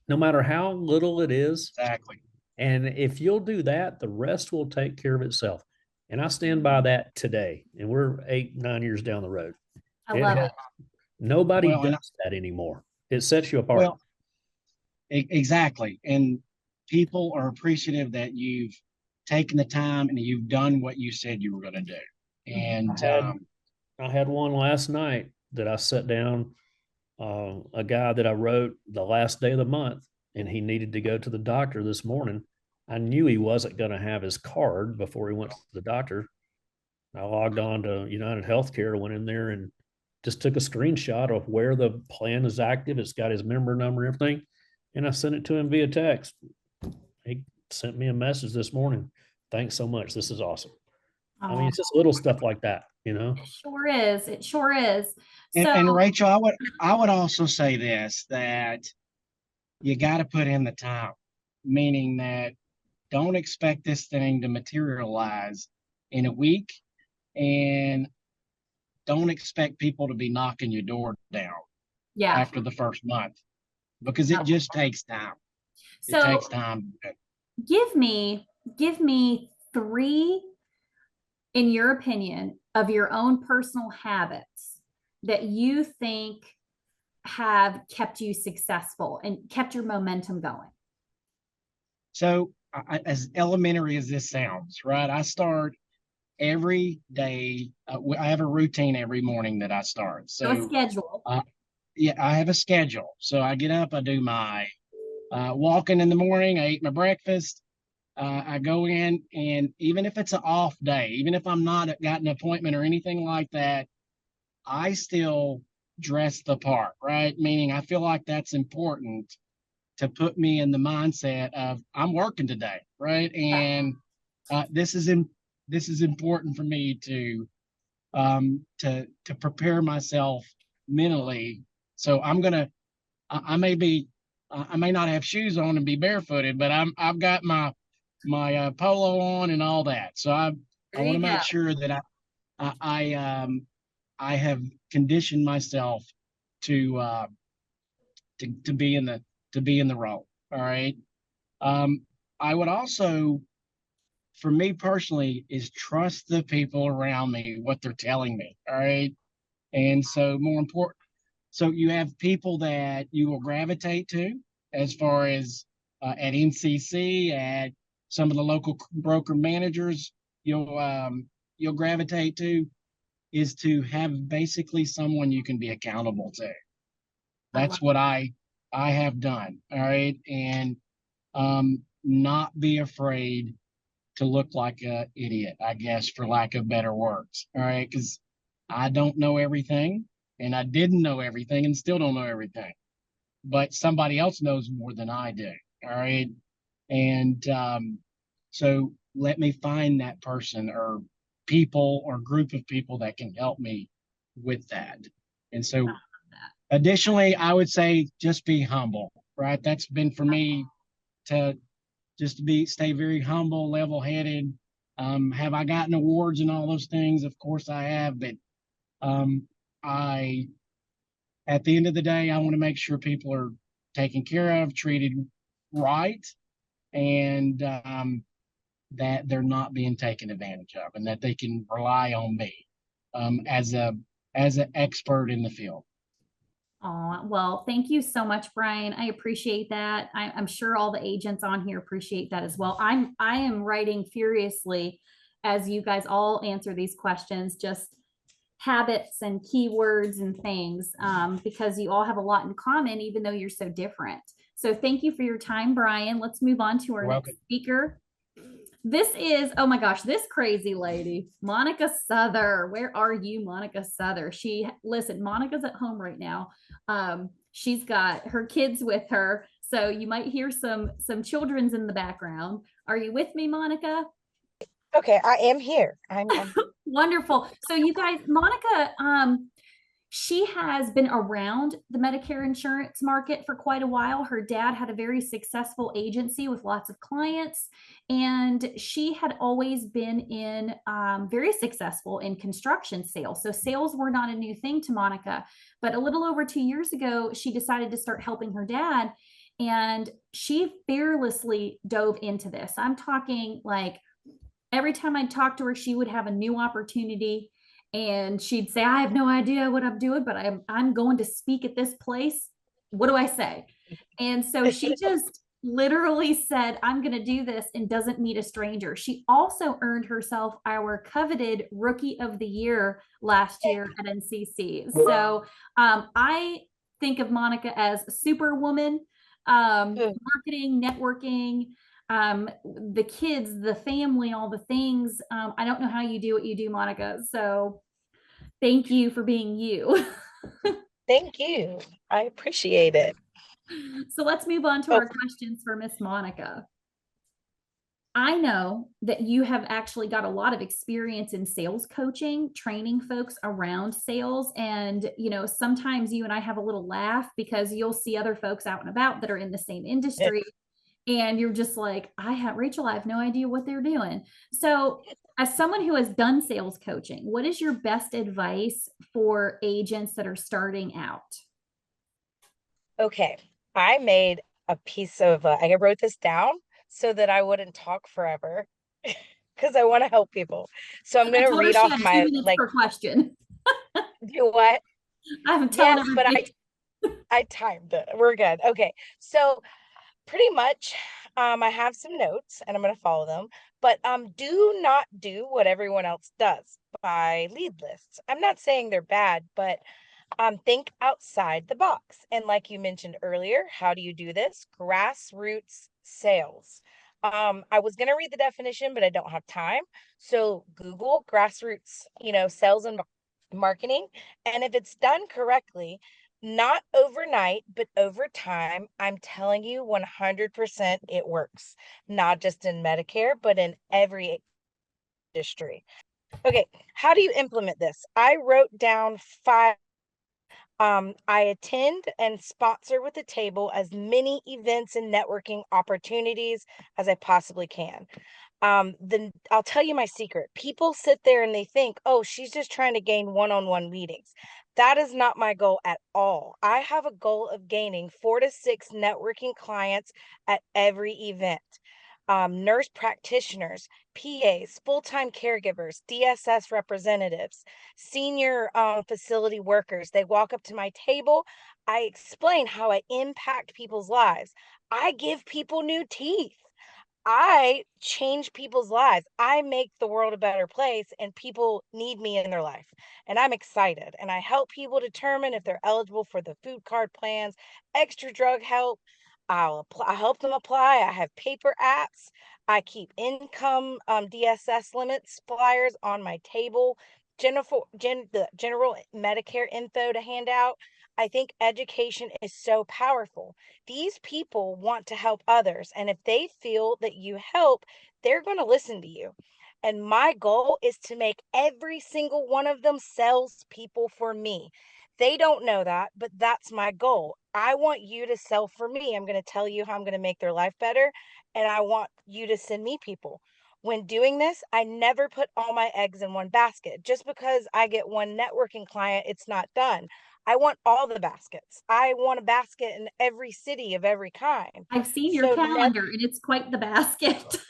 no matter how little it is. Exactly. And if you'll do that, the rest will take care of itself. And I stand by that today. And we're 8-9 years down the road. I love it. Nobody does that anymore. It sets you apart. Well, exactly. And people are appreciative that you've taken the time and you've done what you said you were going to do. And I had one last night that I sat down, a guy that I wrote the last day of the month, and he needed to go to the doctor this morning. I knew he wasn't going to have his card before he went to the doctor. I logged on to United Healthcare, went in there and just took a screenshot of where the plan is active. It's got his member number and everything. And I sent it to him via text. he sent me a message this morning. Thanks so much. This is awesome. I mean, Aw, it's just little stuff like that, you know? it sure is. It sure is. And Rachel, I would also say this, that you got to put in the time, meaning that don't expect this thing to materialize in a week, and don't expect people to be knocking your door down Yeah. after the first month, because it just takes time. It So takes time. give me 3, in your opinion, of your own personal habits that you think have kept you successful and kept your momentum going. So, as elementary as this sounds, right? I start every day. I have a routine every morning that I start. So a schedule. Yeah, I have a schedule. So I get up, I do my walking in the morning, I eat my breakfast. I go in, and even if it's an off day, even if I'm not got an appointment or anything like that, I still dress the part, right? Meaning I feel like that's important to put me in the mindset of I'm working today, right? And this is important for me to prepare myself mentally. So I may not have shoes on and be barefooted, but I've got my polo on and all that. So I want to make sure that I have conditioned myself to be in the role. All right. I would also, for me personally, is trust the people around me, what they're telling me. All right. And so more important, so you have people that you will gravitate to, as far as at NCC, at some of the local broker managers, you'll gravitate to, is to have basically someone you can be accountable to. That's what I have done. All right. And not be afraid to look like an idiot, I guess, for lack of better words. All right. Because I don't know everything, and I didn't know everything, and still don't know everything. But somebody else knows more than I do. All right. And so let me find that person or people or group of people that can help me with that. And so additionally, I would say just be humble, right? That's been for me, to just stay very humble, level-headed. Have I gotten awards and all those things? Of course I have, but at the end of the day, I want to make sure people are taken care of, treated right, and that they're not being taken advantage of, and that they can rely on me as an expert in the field. Oh, well, thank you so much, Bryan. I appreciate that. I'm sure all the agents on here appreciate that as well. I am writing furiously as you guys all answer these questions, just habits and keywords and things, because you all have a lot in common, even though you're so different. So thank you for your time, Bryan. Let's move on to our next speaker. This is, oh my gosh, this crazy lady, Monica Souther. Where are you, Monica Souther? Listen, Monica's at home right now. She's got her kids with her, so you might hear some children's in the background. Are you with me, Monica? Okay, I am here. I'm Wonderful. So you guys, Monica, she has been around the Medicare insurance market for quite a while. Her dad had a very successful agency with lots of clients, and she had always been very successful in construction sales. So sales were not a new thing to Monica, but a little over 2 years ago, she decided to start helping her dad, and she fearlessly dove into this. I'm talking like every time I talked to her, she would have a new opportunity. And she'd say, I have no idea what I'm doing, but I'm going to speak at this place. What do I say? And so she just literally said, I'm going to do this, and doesn't meet a stranger. She also earned herself our coveted Rookie of the Year last year at NCC. So I think of Monica as superwoman, marketing, networking, the kids, the family, all the things. I don't know how you do what you do, Monica. So thank you for being you. Thank you. I appreciate it. So let's move on to our questions for Miss Monica. I know that you have actually got a lot of experience in sales coaching, training folks around sales. And, sometimes you and I have a little laugh because you'll see other folks out and about that are in the same industry. And you're just like, Rachel, I have no idea what they're doing. So as someone who has done sales coaching, what is your best advice for agents that are starting out? Okay, I made a piece of, I wrote this down so that I wouldn't talk forever because I want to help people. So I'm I going to told her read she off had 2 my, minutes per question. do what? I'm telling Yes, but everybody. I timed it. We're good. Okay. So pretty much, I have some notes and I'm going to follow them, but do not do what everyone else does by lead lists. I'm not saying they're bad, but think outside the box. And like you mentioned earlier, how do you do this? Grassroots sales. I was going to read the definition, but I don't have time. So Google grassroots, sales and marketing. And if it's done correctly, not overnight, but over time, I'm telling you 100% it works. Not just in Medicare, but in every industry. Okay, how do you implement this? I wrote down 5. I attend and sponsor with the table as many events and networking opportunities as I possibly can. Then I'll tell you my secret. People sit there and they think, oh, she's just trying to gain one-on-one meetings. That is not my goal at all. I have a goal of gaining 4 to 6 networking clients at every event. Nurse practitioners, PAs, full-time caregivers, DSS representatives, senior facility workers. They walk up to my table. I explain how I impact people's lives. I give people new teeth. I change people's lives. I make the world a better place, and people need me in their life. And I'm excited. And I help people determine if they're eligible for the food card plans, extra drug help. I help them apply. I have paper apps. I keep income DSS limits flyers on my table. The general Medicare info to hand out. I think education is so powerful. These people want to help others. And if they feel that you help, they're going to listen to you. And my goal is to make every single one of them salespeople for me. They don't know that, but that's my goal. I want you to sell for me. I'm going to tell you how I'm going to make their life better. And I want you to send me people. When doing this, I never put all my eggs in one basket. Just because I get one networking client, it's not done. I want all the baskets. I want a basket in every city of every kind. I've seen your So calendar and it's quite the basket.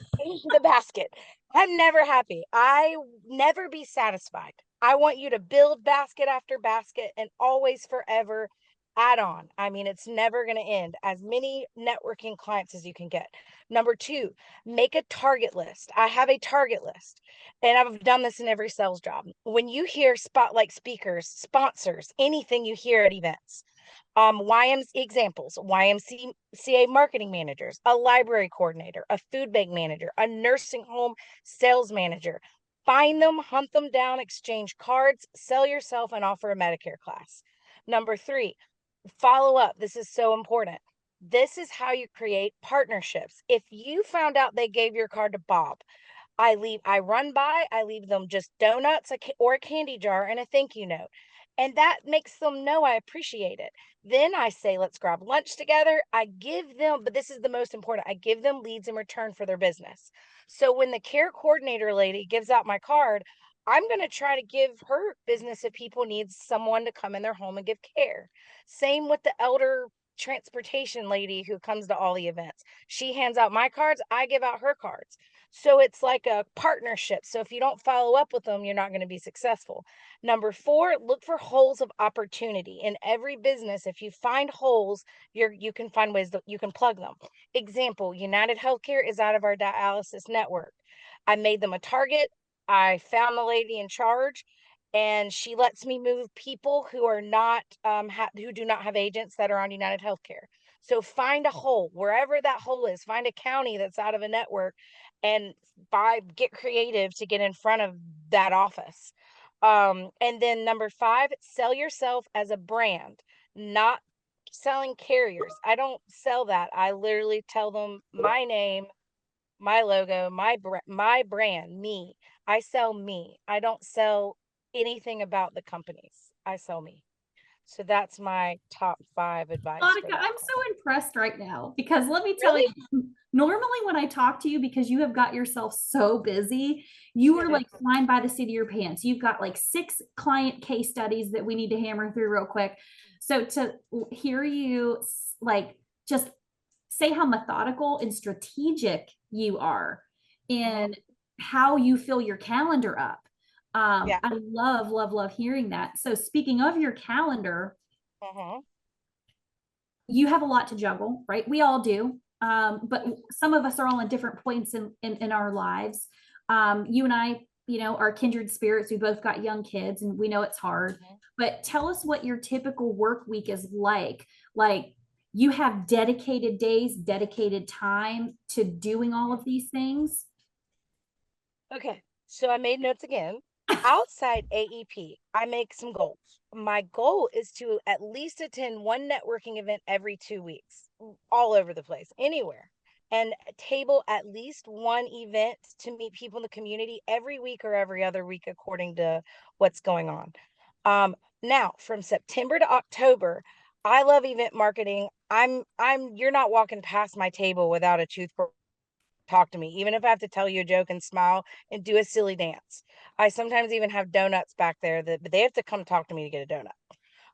the basket. I'm never happy. I never be satisfied. I want you to build basket after basket and always forever add on. I mean, it's never going to end. As many networking clients as you can get. Number 2, make a target list. I have a target list, and I've done this in every sales job. When you hear spotlight speakers, sponsors, anything you hear at events, YMCA marketing managers, a library coordinator, a food bank manager, a nursing home sales manager. Find them, hunt them down, exchange cards, sell yourself, and offer a Medicare class. Number 3, follow up. This is so important. This is how you create partnerships. If you found out they gave your card to Bob, I leave them just donuts or a candy jar and a thank you note. And that makes them know I appreciate it. Then I say, let's grab lunch together. I give them, but this is the most important, I give them leads in return for their business. So when the care coordinator lady gives out my card, I'm going to try to give her business if people need someone to come in their home and give care. Same with the elder transportation lady who comes to all the events. She hands out my cards, I give out her cards. So it's like a partnership. So if you don't follow up with them, you're not going to be successful. Number 4, look for holes of opportunity. In every business, if you find holes, you can find ways that you can plug them. Example, United Healthcare is out of our dialysis network. I made them a target. I found the lady in charge, and she lets me move people who are not who do not have agents that are on United Healthcare. So find a hole, wherever that hole is. Find a county that's out of a network, and get creative to get in front of that office. And then number 5, sell yourself as a brand, not selling carriers. I don't sell that. I literally tell them my name, my logo, my brand, me. I sell me. I don't sell anything about the companies. I sell me. So that's my top 5 advice for Monica, that I'm question. so impressed right now because let me tell Really? you, normally when I talk to you, because you have got yourself so busy, you are like flying by the seat of your pants. You've got like 6 client case studies that we need to hammer through real quick. So to hear you like just say how methodical and strategic you are and how you fill your calendar up. Yeah. I love hearing that. So speaking of your calendar, you have a lot to juggle, right? We all do. But some of us are all in different points in our lives. You and I, you know, are kindred spirits. We both got young kids and we know it's hard, but tell us what your typical work week is like. Like you have dedicated days, dedicated time to doing all of these things. Okay. So I made notes again. Outside AEP, I make some goals. My goal is to at least attend one networking event every 2 weeks, all over the place, anywhere, and table at least one event to meet people in the community every week or every other week, according to what's going on. Now from September to October, I love event marketing. You're not walking past my table without a toothbrush. Talk to me, even if I have to tell you a joke and smile and do a silly dance. I sometimes even have donuts back there but they have to come talk to me to get a donut.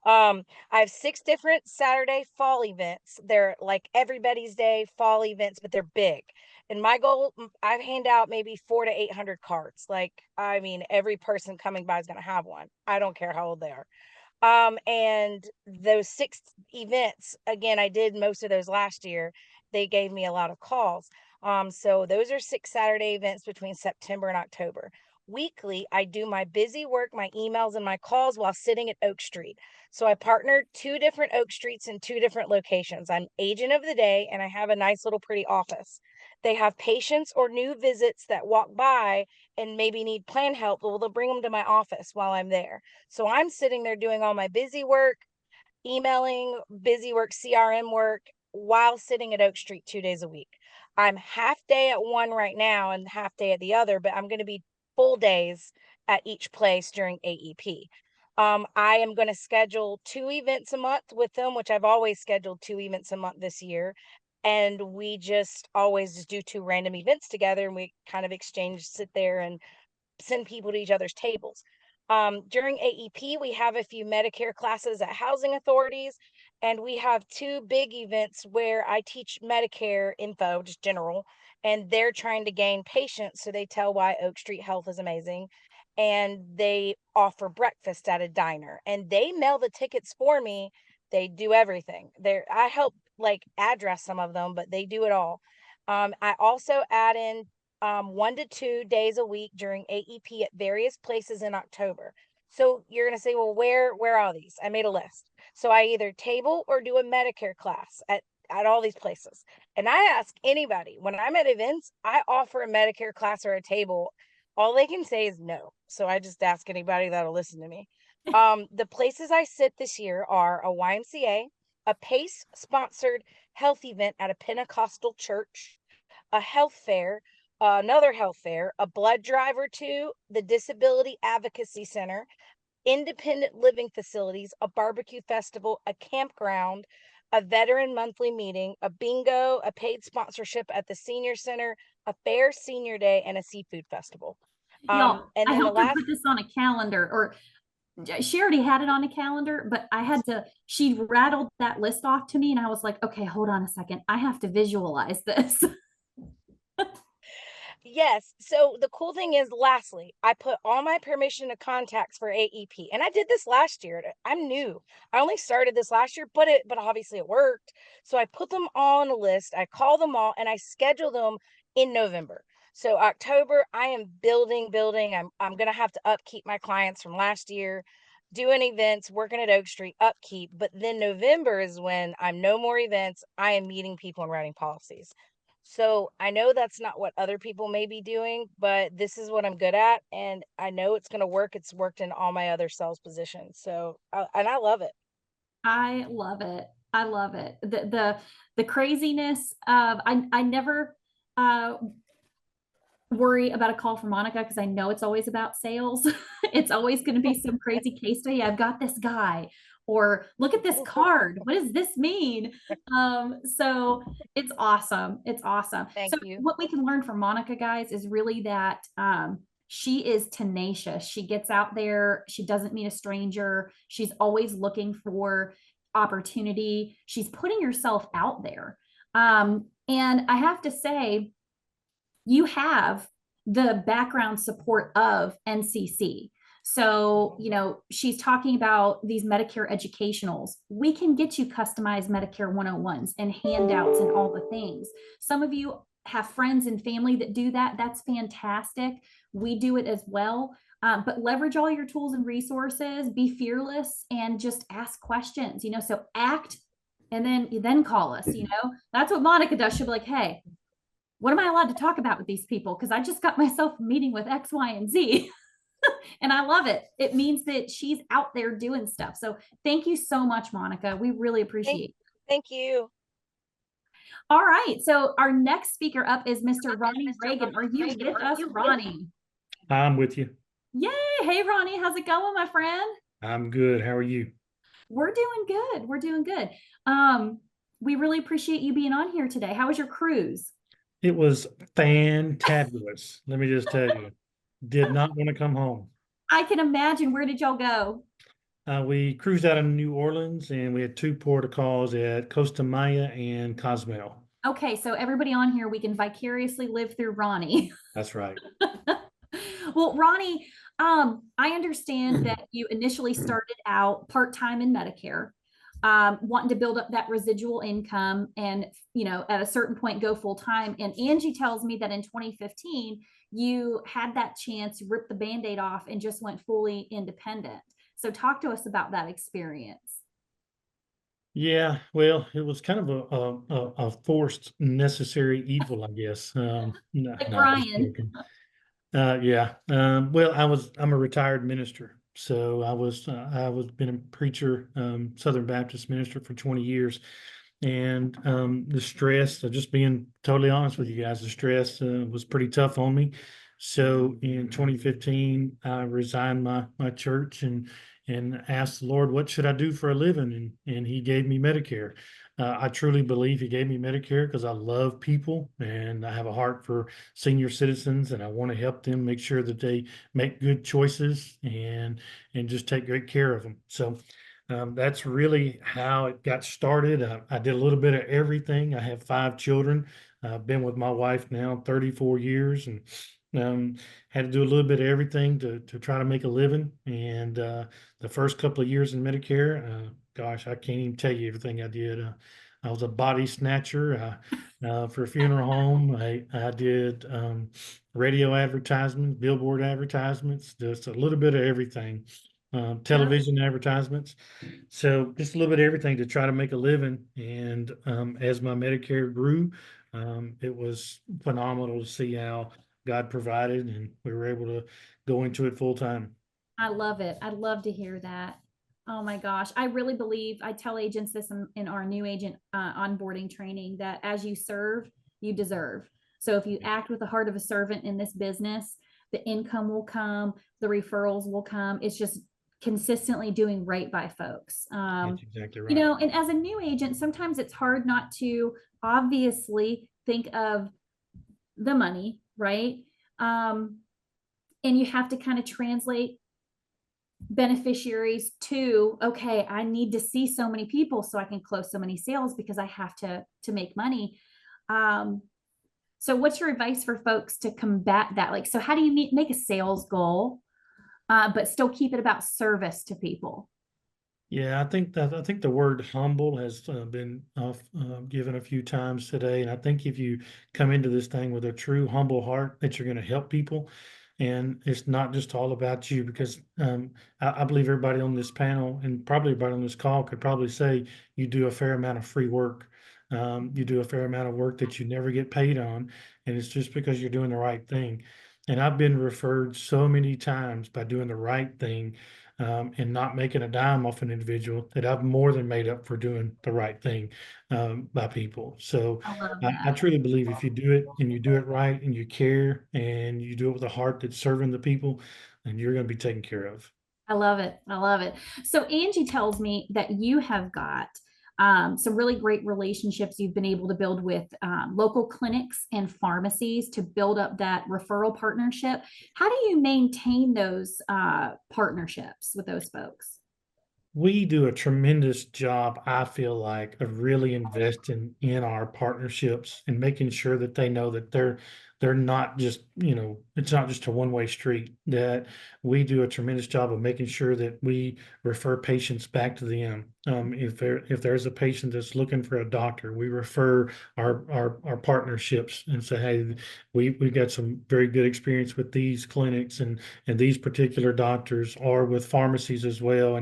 I have 6 different Saturday fall events. They're like everybody's day fall events, but they're big. And my goal, I hand out maybe 400 to 800 cards. Like, I mean, every person coming by is going to have one. I don't care how old they are. And those 6 events, again, I did most of those last year. They gave me a lot of calls. So those are 6 Saturday events between September and October. Weekly, I do my busy work, my emails, and my calls while sitting at Oak Street. So I partnered 2 different Oak Streets in 2 different locations. I'm agent of the day, and I have a nice little pretty office. They have patients or new visits that walk by and maybe need plan help. Well, they'll bring them to my office while I'm there. So I'm sitting there doing all my busy work, emailing, busy work, CRM work, while sitting at Oak Street 2 days a week. I'm half day at one right now and half day at the other, but I'm going to be full days at each place during AEP. I am going to schedule 2 events a month with them, which I've always scheduled 2 events a month this year. And we just always do 2 random events together and we kind of exchange, sit there and send people to each other's tables. During AEP, we have a few Medicare classes at housing authorities, and we have 2 big events where I teach Medicare info, just general, and they're trying to gain patients. So they tell why Oak Street Health is amazing. And they offer breakfast at a diner and they mail the tickets for me. They do everything there. I help like address some of them, but they do it all. I also add in 1 to 2 days a week during AEP at various places in October. So you're going to say, well, where are these? I made a list. So I either table or do a Medicare class at all these places. And I ask anybody when I'm at events, I offer a Medicare class or a table. All they can say is no. So I just ask anybody that'll listen to me. The places I sit this year are a YMCA, a PACE sponsored health event at a Pentecostal church, a health fair, another health fair, a blood drive or 2, the Disability Advocacy Center, independent living facilities, a barbecue festival, a campground, a veteran monthly meeting, a bingo, a paid sponsorship at the senior center, a fair senior day, and a seafood festival. Y'all, And I then the helped her last, put this on a calendar, or she already had it on a calendar, but I had to, she rattled that list off to me and I was like, okay, hold on a second. I have to visualize this. yes. So the cool thing is, lastly, I put all my permission to contacts for AEP, and I did this last year. I'm new. I only started this last year, but obviously it worked. So I put them all on a list. I call them all, and I schedule them in November. So October, I am building. I'm gonna have to upkeep my clients from last year, doing events, working at Oak Street, upkeep. But then November is when I'm no more events. I am meeting people and writing policies. So I know that's not what other people may be doing, but this is what I'm good at. And I know it's going to work. It's worked in all my other sales positions. So, and I love it. I love it. I love it. The craziness of, I never, worry about a call from Monica because I know it's always about sales. It's always going to be some crazy case study. I've got this guy, or look at this card. What does this mean? So it's awesome. It's awesome. Thank So you. what we can learn from Monica, guys, is really that she is tenacious. She gets out there. She doesn't meet a stranger. She's always looking for opportunity. She's putting herself out there. And I have to say, you have the background support of NCC. So, you know, she's talking about these Medicare educationals. We can get you customized Medicare 101s and handouts and all the things. Some of you have friends and family that do that. That's fantastic. We do it as well. But leverage all your tools and resources, be fearless, and just ask questions, you know, so act and then call us, you know, that's what Monica does. She'll be like, hey, what am I allowed to talk about with these people? Because I just got myself a meeting with X, Y, and Z. And I love it. It means that she's out there doing stuff. So thank you so much, Monica. We really appreciate it. Thank you. All right. So our next speaker up is Mr. Ronnie Ragan. Are you with us, Ronnie? I'm with you. Yay. Hey, Ronnie. How's it going, my friend? I'm good. How are you? We're doing good. We're doing good. We really appreciate you being on here today. How was your cruise? It was fantabulous. Let me just tell you, did not want to come home. I can imagine. Where did y'all go? We cruised out of New Orleans and we had 2 port of calls at Costa Maya and Cozumel. Okay, so everybody on here, we can vicariously live through Ronnie. That's right. Well, Ronnie, I understand that you initially started out part-time in Medicare, wanting to build up that residual income and, you know, at a certain point go full-time. And Angie tells me that in 2015, you had that chance, rip the Band-Aid off and just went fully independent. So talk to us about that experience. Yeah, well, it was kind of a forced necessary evil, I guess. Like Bryan. Yeah. Well, I'm a retired minister. So I was been a preacher, Southern Baptist minister for 20 years. And the stress, just being totally honest with you guys, the stress was pretty tough on me. So in 2015, I resigned my church and asked the Lord, what should I do for a living? And he gave me Medicare. I truly believe he gave me Medicare because I love people and I have a heart for senior citizens and I want to help them make sure that they make good choices and just take great care of them. So that's really how it got started. I did a little bit of everything. I have 5 children. I've been with my wife now 34 years and had to do a little bit of everything to try to make a living. And the first couple of years in Medicare, gosh, I can't even tell you everything I did. I was a body snatcher for a funeral home. I did radio advertisements, billboard advertisements, just a little bit of everything. Television advertisements. So just a little bit of everything to try to make a living. And as my Medicare grew, it was phenomenal to see how God provided and we were able to go into it full time. I love it. I'd love to hear that. Oh my gosh. I really believe, I tell agents this in our new agent onboarding training, that as you serve, you deserve. So if you act with the heart of a servant in this business, the income will come, the referrals will come. It's just consistently doing right by folks. That's exactly right. You know, and as a new agent, sometimes it's hard not to obviously think of the money, right? And you have to kind of translate beneficiaries to, okay, I need to see so many people so I can close so many sales because I have to make money. So what's your advice for folks to combat that? Like, so how do you make a sales goal, but still keep it about service to people? Yeah, I think the word humble has been given a few times today. And I think if you come into this thing with a true humble heart, that you're going to help people. And it's not just all about you, because I believe everybody on this panel and probably everybody on this call could probably say you do a fair amount of free work. You do a fair amount of work that you never get paid on. And it's just because you're doing the right thing. And I've been referred so many times by doing the right thing and not making a dime off an individual, that I've more than made up for doing the right thing by people. So I love I that. truly believe if you do it and you do it right and you care and you do it with a heart that's serving the people, then you're going to be taken care of. I love it. I love it. So Angie tells me that you have got some really great relationships you've been able to build with local clinics and pharmacies to build up that referral partnership. How do you maintain those partnerships with those folks? We do a tremendous job, I feel like, of really investing in our partnerships and making sure that they know that they're not just, it's not just a one-way street, that we do a tremendous job of making sure that we refer patients back to them. If there's a patient that's looking for a doctor, we refer our partnerships and say, hey, we've got some very good experience with these clinics and these particular doctors, or with pharmacies as well.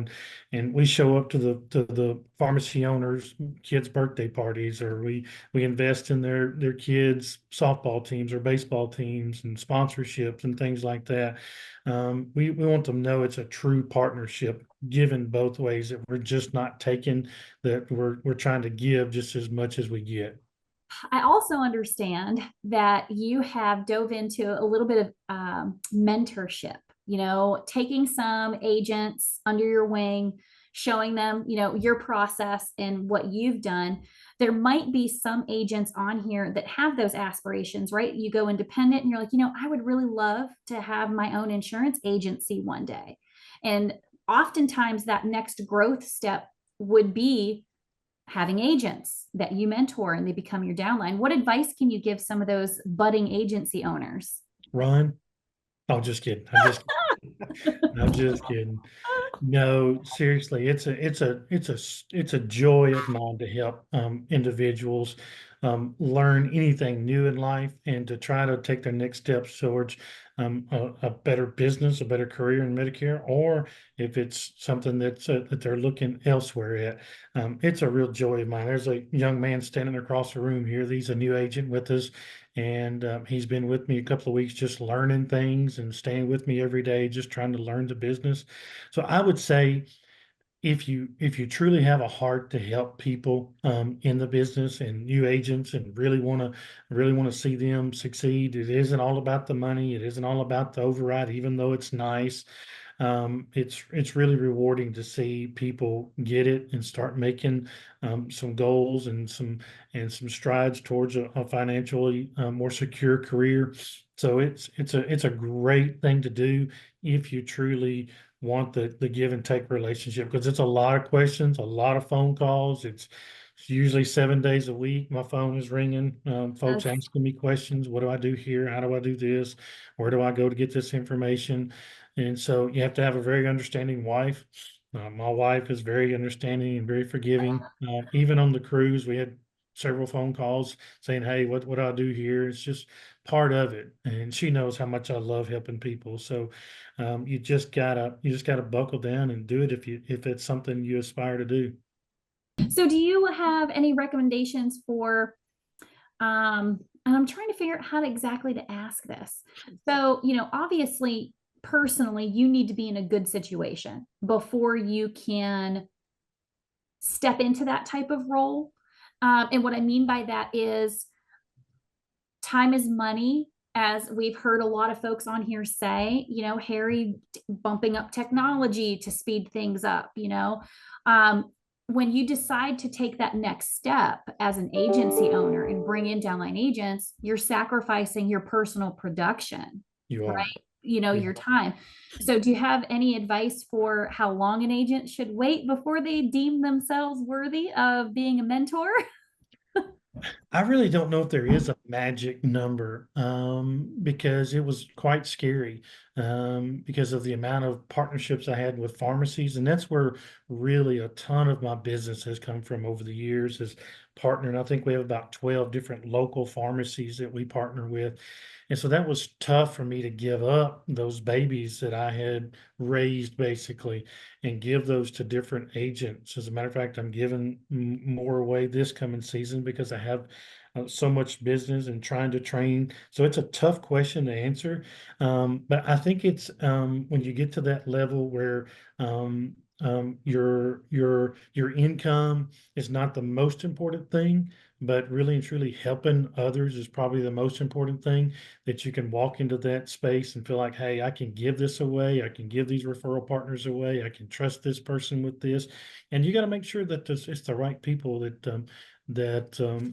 And we show up to the pharmacy owners' kids' birthday parties, or we invest in their kids' softball teams or baseball teams and sponsorships and things like that. We want them to know it's a true partnership, given both ways, that we're just not taking, that we're trying to give just as much as we get. I also understand that you have dove into a little bit of mentorship, taking some agents under your wing, showing them, your process and what you've done. There might be some agents on here that have those aspirations, right? You go independent and you're like, I would really love to have my own insurance agency one day. And oftentimes that next growth step would be having agents that you mentor and they become your downline. What advice can you give some of those budding agency owners? Ron? Oh, just kidding. I'm just kidding. No, seriously, it's a joy of mine to help individuals learn anything new in life and to try to take their next steps towards a better business, a better career in Medicare, or if it's something that they're looking elsewhere at. It's a real joy of mine. There's a young man standing across the room here. He's a new agent with us, and he's been with me a couple of weeks, just learning things and staying with me every day, just trying to learn the business. So I would say, if you truly have a heart to help people in the business and new agents, and really want to see them succeed, it isn't all about the money. It isn't all about the override, even though it's nice. It's really rewarding to see people get it and start making some goals and some strides towards a financially more secure career. So it's a great thing to do if you truly want the give and take relationship, because it's a lot of questions, a lot of phone calls. It's usually 7 days a week. My phone is ringing. Folks Yes. asking me questions. What do I do here? How do I do this? Where do I go to get this information? And so you have to have a very understanding wife. My wife is very understanding and very forgiving. Even on the cruise, we had several phone calls saying, "Hey, what do I do here?" It's just part of it, and she knows how much I love helping people. So you just gotta buckle down and do it if it's something you aspire to do. So do you have any recommendations for and I'm trying to figure out how exactly to ask this. So, obviously, personally, you need to be in a good situation before you can step into that type of role. And what I mean by that is time is money, as we've heard a lot of folks on here say, Harry bumping up technology to speed things up, when you decide to take that next step as an agency owner and bring in downline agents, you're sacrificing your personal production, You are. right? Your time. So do you have any advice for how long an agent should wait before they deem themselves worthy of being a mentor? I really don't know if there is a magic number, because it was quite scary, because of the amount of partnerships I had with pharmacies. And that's where really a ton of my business has come from over the years, is partnering. I think we have about 12 different local pharmacies that we partner with. And so that was tough for me to give up those babies that I had raised, basically, and give those to different agents. As a matter of fact, I'm giving more away this coming season because I have so much business and trying to train. So it's a tough question to answer. But I think it's when you get to that level where your income is not the most important thing, but really and truly helping others is probably the most important thing, that you can walk into that space and feel like, hey, I can give this away. I can give these referral partners away. I can trust this person with this. And you got to make sure that it's the right people that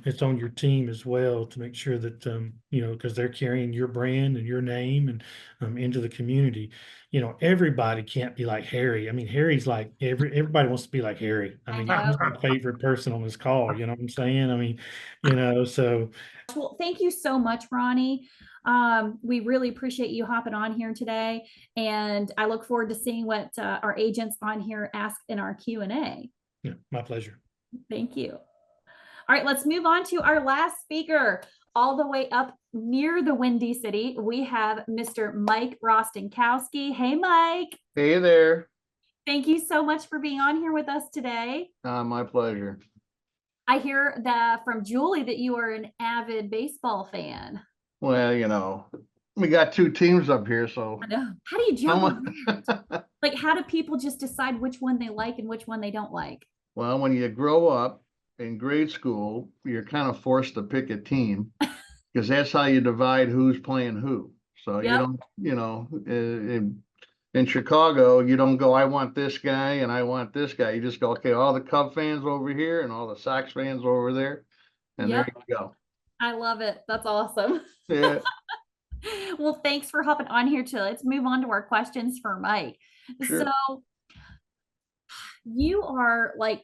it's on your team as well, to make sure that because they're carrying your brand and your name and into the community. Everybody can't be like Harry. I mean, Harry's like everybody wants to be like Harry. I mean, know. he's my favorite person on this call. You know what I'm saying? I mean, so. Well, thank you so much, Ronnie. We really appreciate you hopping on here today, and I look forward to seeing what our agents on here ask in our Q&A. Yeah, my pleasure. Thank you. All right, let's move on to our last speaker. All the way up near the Windy City, we have Mr. Mike Rostenkowski. Hey, Mike. Hey there. Thank you so much for being on here with us today. My pleasure. I hear that from Julie that you are an avid baseball fan. Well, we got two teams up here, so. I know. How do you juggle that? Like, how do people just decide which one they like and which one they don't like? When you grow up in grade school, you're kind of forced to pick a team because that's how you divide who's playing who. So Yep. you don't, in Chicago, you don't go, I want this guy and I want this guy. You just go, okay, all the Cub fans over here and all the Sox fans over there. And Yep. there you go. I love it. That's awesome. Yeah. Well, thanks for hopping on here too. Let's move on to our questions for Mike. Sure. So you are like,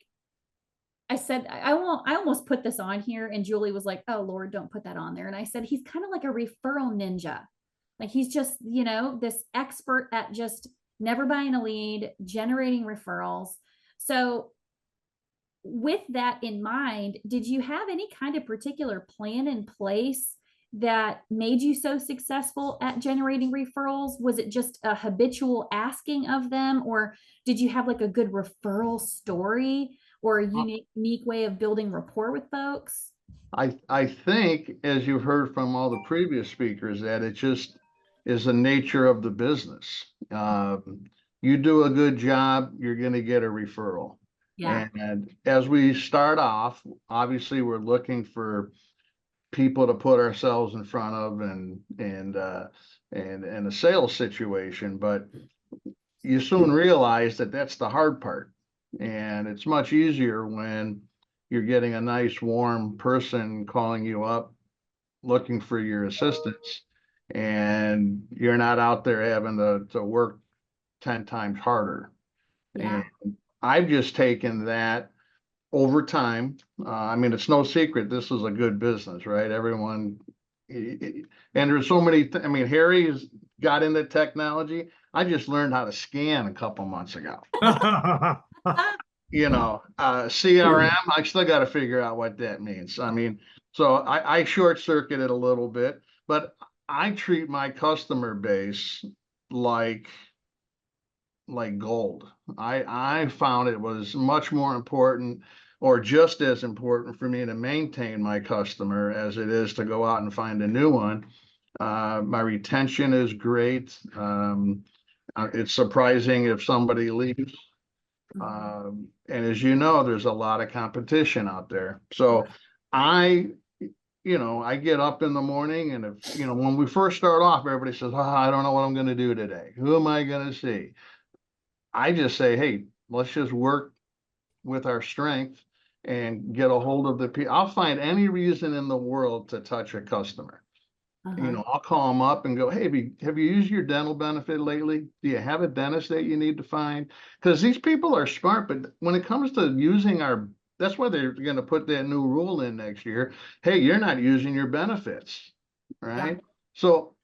I said, I almost put this on here, and Julie was like, oh Lord, don't put that on there. And I said, he's kind of like a referral ninja. Like, he's just, this expert at just never buying a lead, generating referrals. So with that in mind, did you have any kind of particular plan in place that made you so successful at generating referrals? Was it just a habitual asking of them, or did you have like a good referral story or a unique way of building rapport with folks? I think, as you've heard from all the previous speakers, that it just is the nature of the business. You do a good job, you're going to get a referral. Yeah. And as we start off, obviously we're looking for people to put ourselves in front of and a sales situation, but you soon realize that that's the hard part. And it's much easier when you're getting a nice warm person calling you up looking for your assistance, and you're not out there having to work 10 times harder. Yeah. And I've just taken that over time. I mean, it's no secret this is a good business, right? Everyone, and there's so many, I mean, Harry's got into technology. I just learned how to scan a couple months ago. CRM, I still got to figure out what that means. I mean, so I short circuited a little bit, but I treat my customer base like gold. I found it was much more important, or just as important, for me to maintain my customer as it is to go out and find a new one. My retention is great. It's surprising if somebody leaves. And as you know, there's a lot of competition out there. So I get up in the morning, and if, when we first start off, everybody says, I don't know what I'm going to do today. Who am I going to see? I just say, hey, let's just work with our strength and get a hold of the people. I'll find any reason in the world to touch a customer. I'll call them up and go, hey, have you used your dental benefit lately? Do you have a dentist that you need to find? Because these people are smart, but when it comes to using that's why they're going to put that new rule in next year. Hey, you're not using your benefits, right? Yeah. So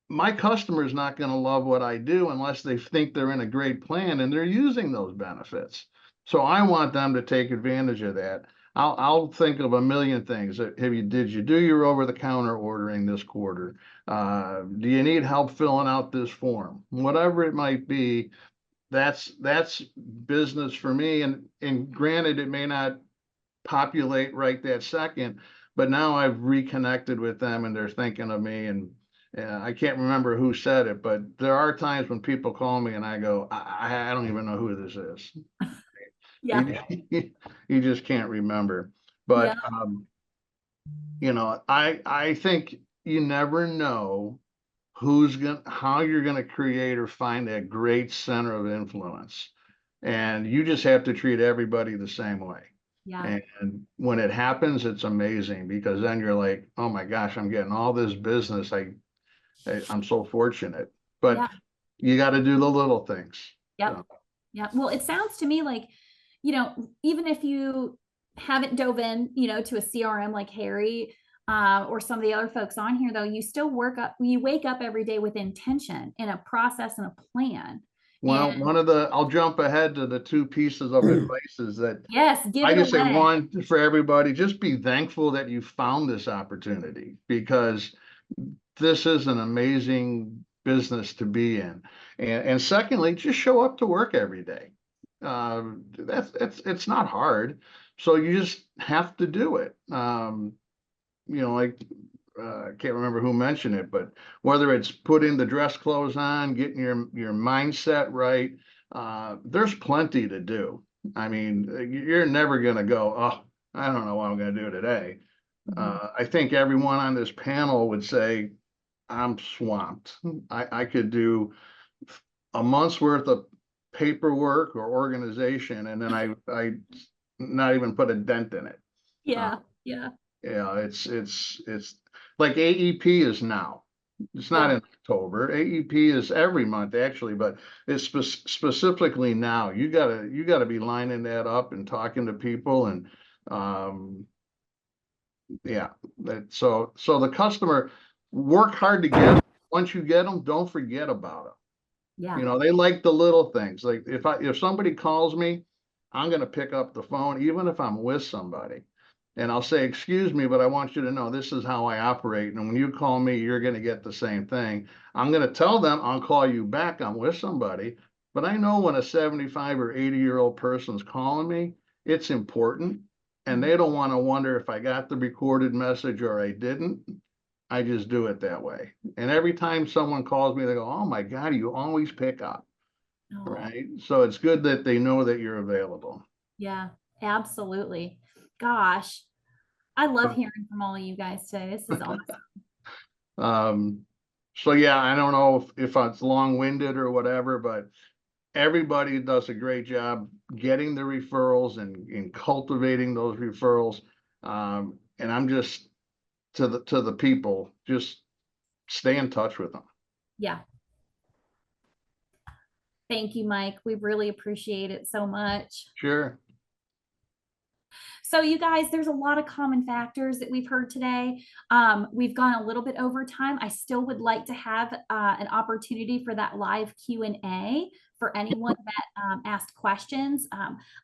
my customer is not going to love what I do unless they think they're in a great plan and they're using those benefits. So I want them to take advantage of that. I'll think of a million things. Did you do your over-the-counter ordering this quarter? Do you need help filling out this form? Whatever it might be, that's business for me. And granted, it may not populate right that second, but now I've reconnected with them and they're thinking of me. And I can't remember who said it, but there are times when people call me and I go, I don't even know who this is. Yeah. You just can't remember. Yeah. But you know, I think you never know how you're gonna create or find that great center of influence. And you just have to treat everybody the same way. Yeah. And when it happens, it's amazing because then you're like, oh my gosh, I'm getting all this business. I'm so fortunate. But Yeah. you got to do the little things. Yep. So. Yeah. Well, it sounds to me like, you know, even if you haven't dove in, you know, to a CRM like Harry or some of the other folks on here, though, you still you wake up every day with intention and a process and a plan. Well, I'll jump ahead to the two pieces of advice is that yes, give I it just say away. one for everybody, just be thankful that you found this opportunity because this is an amazing business to be in. And secondly, just show up to work every day. It's not hard. So you just have to do it. You know, like I can't remember who mentioned it, but whether it's putting the dress clothes on, getting your mindset right, there's plenty to do. I mean, you're never going to go, oh, I don't know what I'm going to do today. I think everyone on this panel would say, I'm swamped. I could do a month's worth of paperwork or organization, and then I not even put a dent in it. Yeah. Yeah. Yeah, it's like AEP is now. It's not in October. AEP is every month actually, but it's specifically now. You gotta be lining that up and talking to people and yeah. So the customer work hard to get them. Once you get them, don't forget about them. Yeah. You know, they like the little things. Like if somebody calls me, I'm gonna pick up the phone, even if I'm with somebody. And I'll say, excuse me, but I want you to know this is how I operate. And when you call me, you're going to get the same thing. I'm going to tell them I'll call you back. I'm with somebody. But I know when a 75 or 80-year-old person's calling me, it's important. And they don't want to wonder if I got the recorded message or I didn't. I just do it that way. And every time someone calls me, they go, oh my God, you always pick up. Oh. Right. So it's good that they know that you're available. Yeah, absolutely. Gosh, I love hearing from all of you guys today. This is awesome. So yeah, I don't know if it's long-winded or whatever, but everybody does a great job getting the referrals and cultivating those referrals. And I'm just to the people, just stay in touch with them. Yeah. Thank you, Mike. We really appreciate it so much. Sure. So you guys, there's a lot of common factors that we've heard today. We've gone a little bit over time. I still would like to have an opportunity for that live Q&A for anyone that asked questions.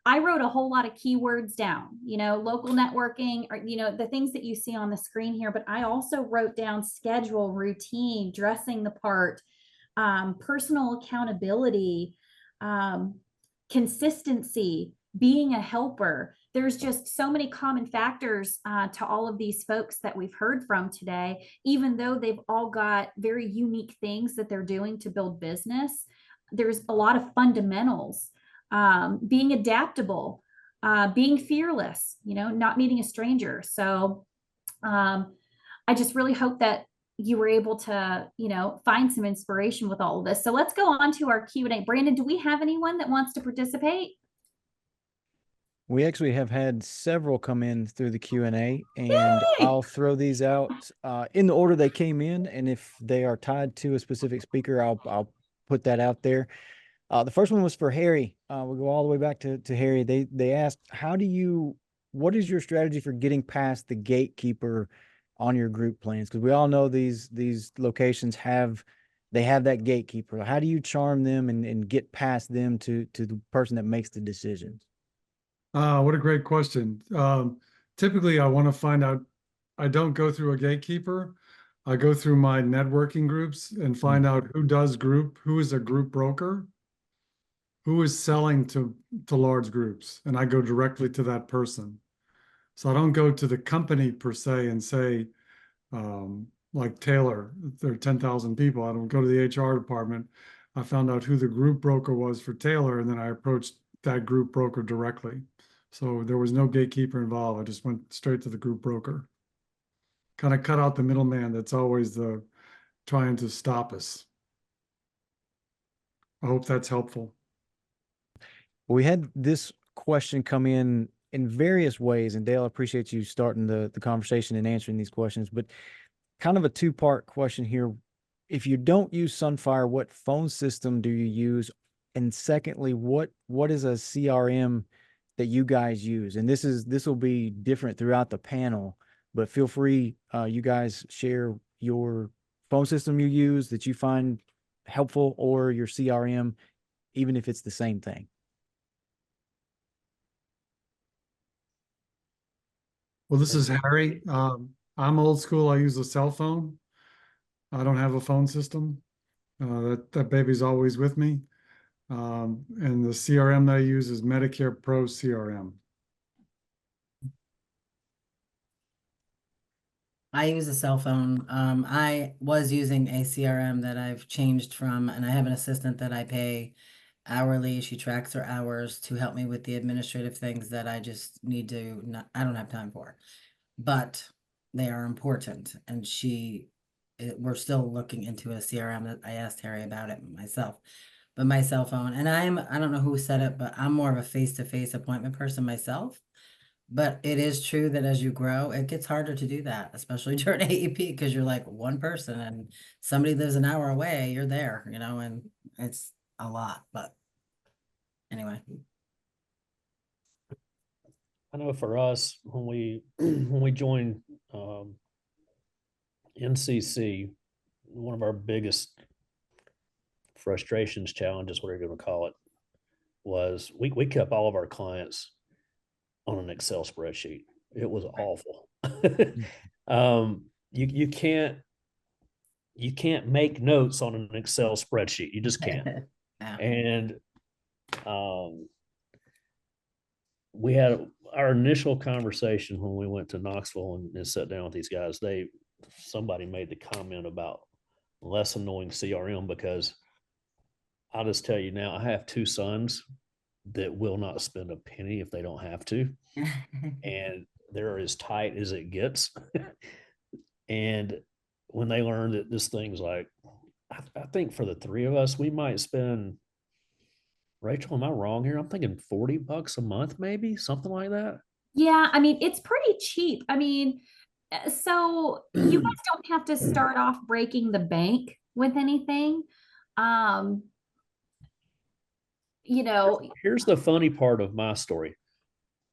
I wrote a whole lot of keywords down, you know, local networking, or, you know, the things that you see on the screen here, but I also wrote down schedule, routine, dressing the part, personal accountability, consistency, being a helper. There's just so many common factors to all of these folks that we've heard from today, even though they've all got very unique things that they're doing to build business. There's a lot of fundamentals, being adaptable, being fearless, you know, not meeting a stranger. So I just really hope that you were able to, you know, find some inspiration with all of this. So let's go on to our Q&A. Brandon, do we have anyone that wants to participate? We actually have had several come in through the Q&A, and Yay! I'll throw these out in the order they came in. And if they are tied to a specific speaker, I'll put that out there. The first one was for Harry. We'll go all the way back to Harry. They asked, what is your strategy for getting past the gatekeeper on your group plans? Because we all know these locations have that gatekeeper. How do you charm them and get past them to the person that makes the decisions? What a great question. Typically, I want to find out, I don't go through a gatekeeper. I go through my networking groups and find out who is a group broker, who is selling to large groups, and I go directly to that person. So I don't go to the company per se and say, like Taylor, there are 10,000 people. I don't go to the HR department. I found out who the group broker was for Taylor, and then I approached that group broker directly. So there was no gatekeeper involved. I just went straight to the group broker. Kind of cut out the middleman that's always trying to stop us. I hope that's helpful. We had this question come in various ways, and Dale, I appreciate you starting the conversation and answering these questions, but kind of a two-part question here. If you don't use Sunfire, what phone system do you use? And secondly, what is a CRM that you guys use? And this will be different throughout the panel, but feel free, you guys share your phone system you use that you find helpful, or your CRM, even if it's the same thing. Well, this is Harry. I'm old school. I use a cell phone. I don't have a phone system. That baby's always with me. And the CRM that I use is Medicare Pro CRM. I use a cell phone. I was using a CRM that I've changed from, and I have an assistant that I pay hourly. She tracks her hours to help me with the administrative things that I just need to I don't have time for, but they are important. And we're still looking into a CRM that I asked Harry about it myself, but my cell phone, and I don't know who said it, but I'm more of a face-to-face appointment person myself. But it is true that as you grow, it gets harder to do that, especially during AEP, because you're like one person and somebody lives an hour away, you're there, and it's a lot. But anyway. I know for us, when we joined NCC, one of our biggest frustrations, challenges, whatever you're going to call it, was we kept all of our clients on an Excel spreadsheet. It was awful. You can't make notes on an Excel spreadsheet. You just can't. Yeah. And we had our initial conversation when we went to Knoxville and sat down with these guys. Somebody made the comment about less annoying CRM, because I'll just tell you now, I have two sons that will not spend a penny if they don't have to. And they're as tight as it gets. And when they learn that this thing's like, I think for the three of us, we might spend, Rachel, am I wrong here? I'm thinking $40 a month, maybe something like that. Yeah, I mean, it's pretty cheap. I mean, so you guys don't have to start off breaking the bank with anything. Here's the funny part of my story.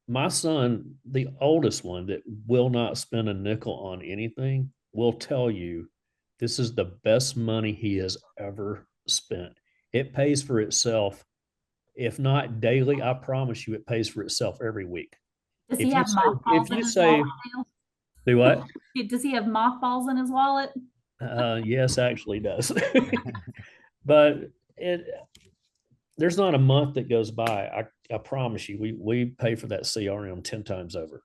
My son, the oldest one that will not spend a nickel on anything, will tell you this is the best money he has ever spent. It pays for itself. If not daily, I promise you it pays for itself every week. Does he have mothballs in his wallet? Do what? Does he have mothballs in his wallet? Yes, actually does. But there's not a month that goes by. I promise you, we pay for that CRM 10 times over.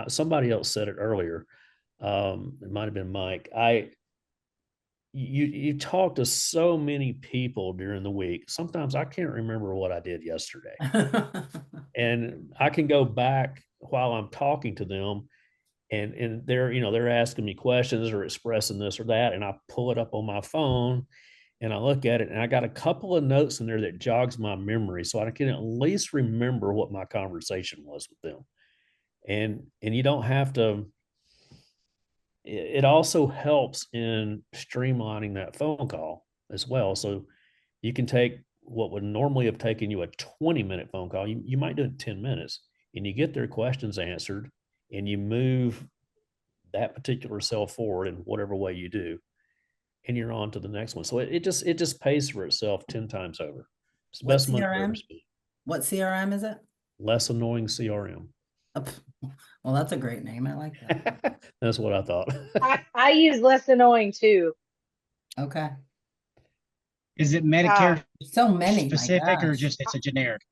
Somebody else said it earlier. It might've been Mike. You talk to so many people during the week. Sometimes I can't remember what I did yesterday. And I can go back while I'm talking to them, and they're asking me questions or expressing this or that, and I pull it up on my phone and I look at it, and I got a couple of notes in there that jogs my memory, so I can at least remember what my conversation was with them. And you don't have to. It also helps in streamlining that phone call as well. So you can take what would normally have taken you a 20-minute phone call. You might do it in 10 minutes, and you get their questions answered, and you move that particular cell forward in whatever way you do, and you're on to the next one. So it just pays for itself 10 times over. It's the best money I've ever spent. What CRM is it? Less annoying CRM. Well, that's a great name. I like that. That's what I thought. I use less annoying too. Okay. Is it Medicare so many specific or just it's a generic?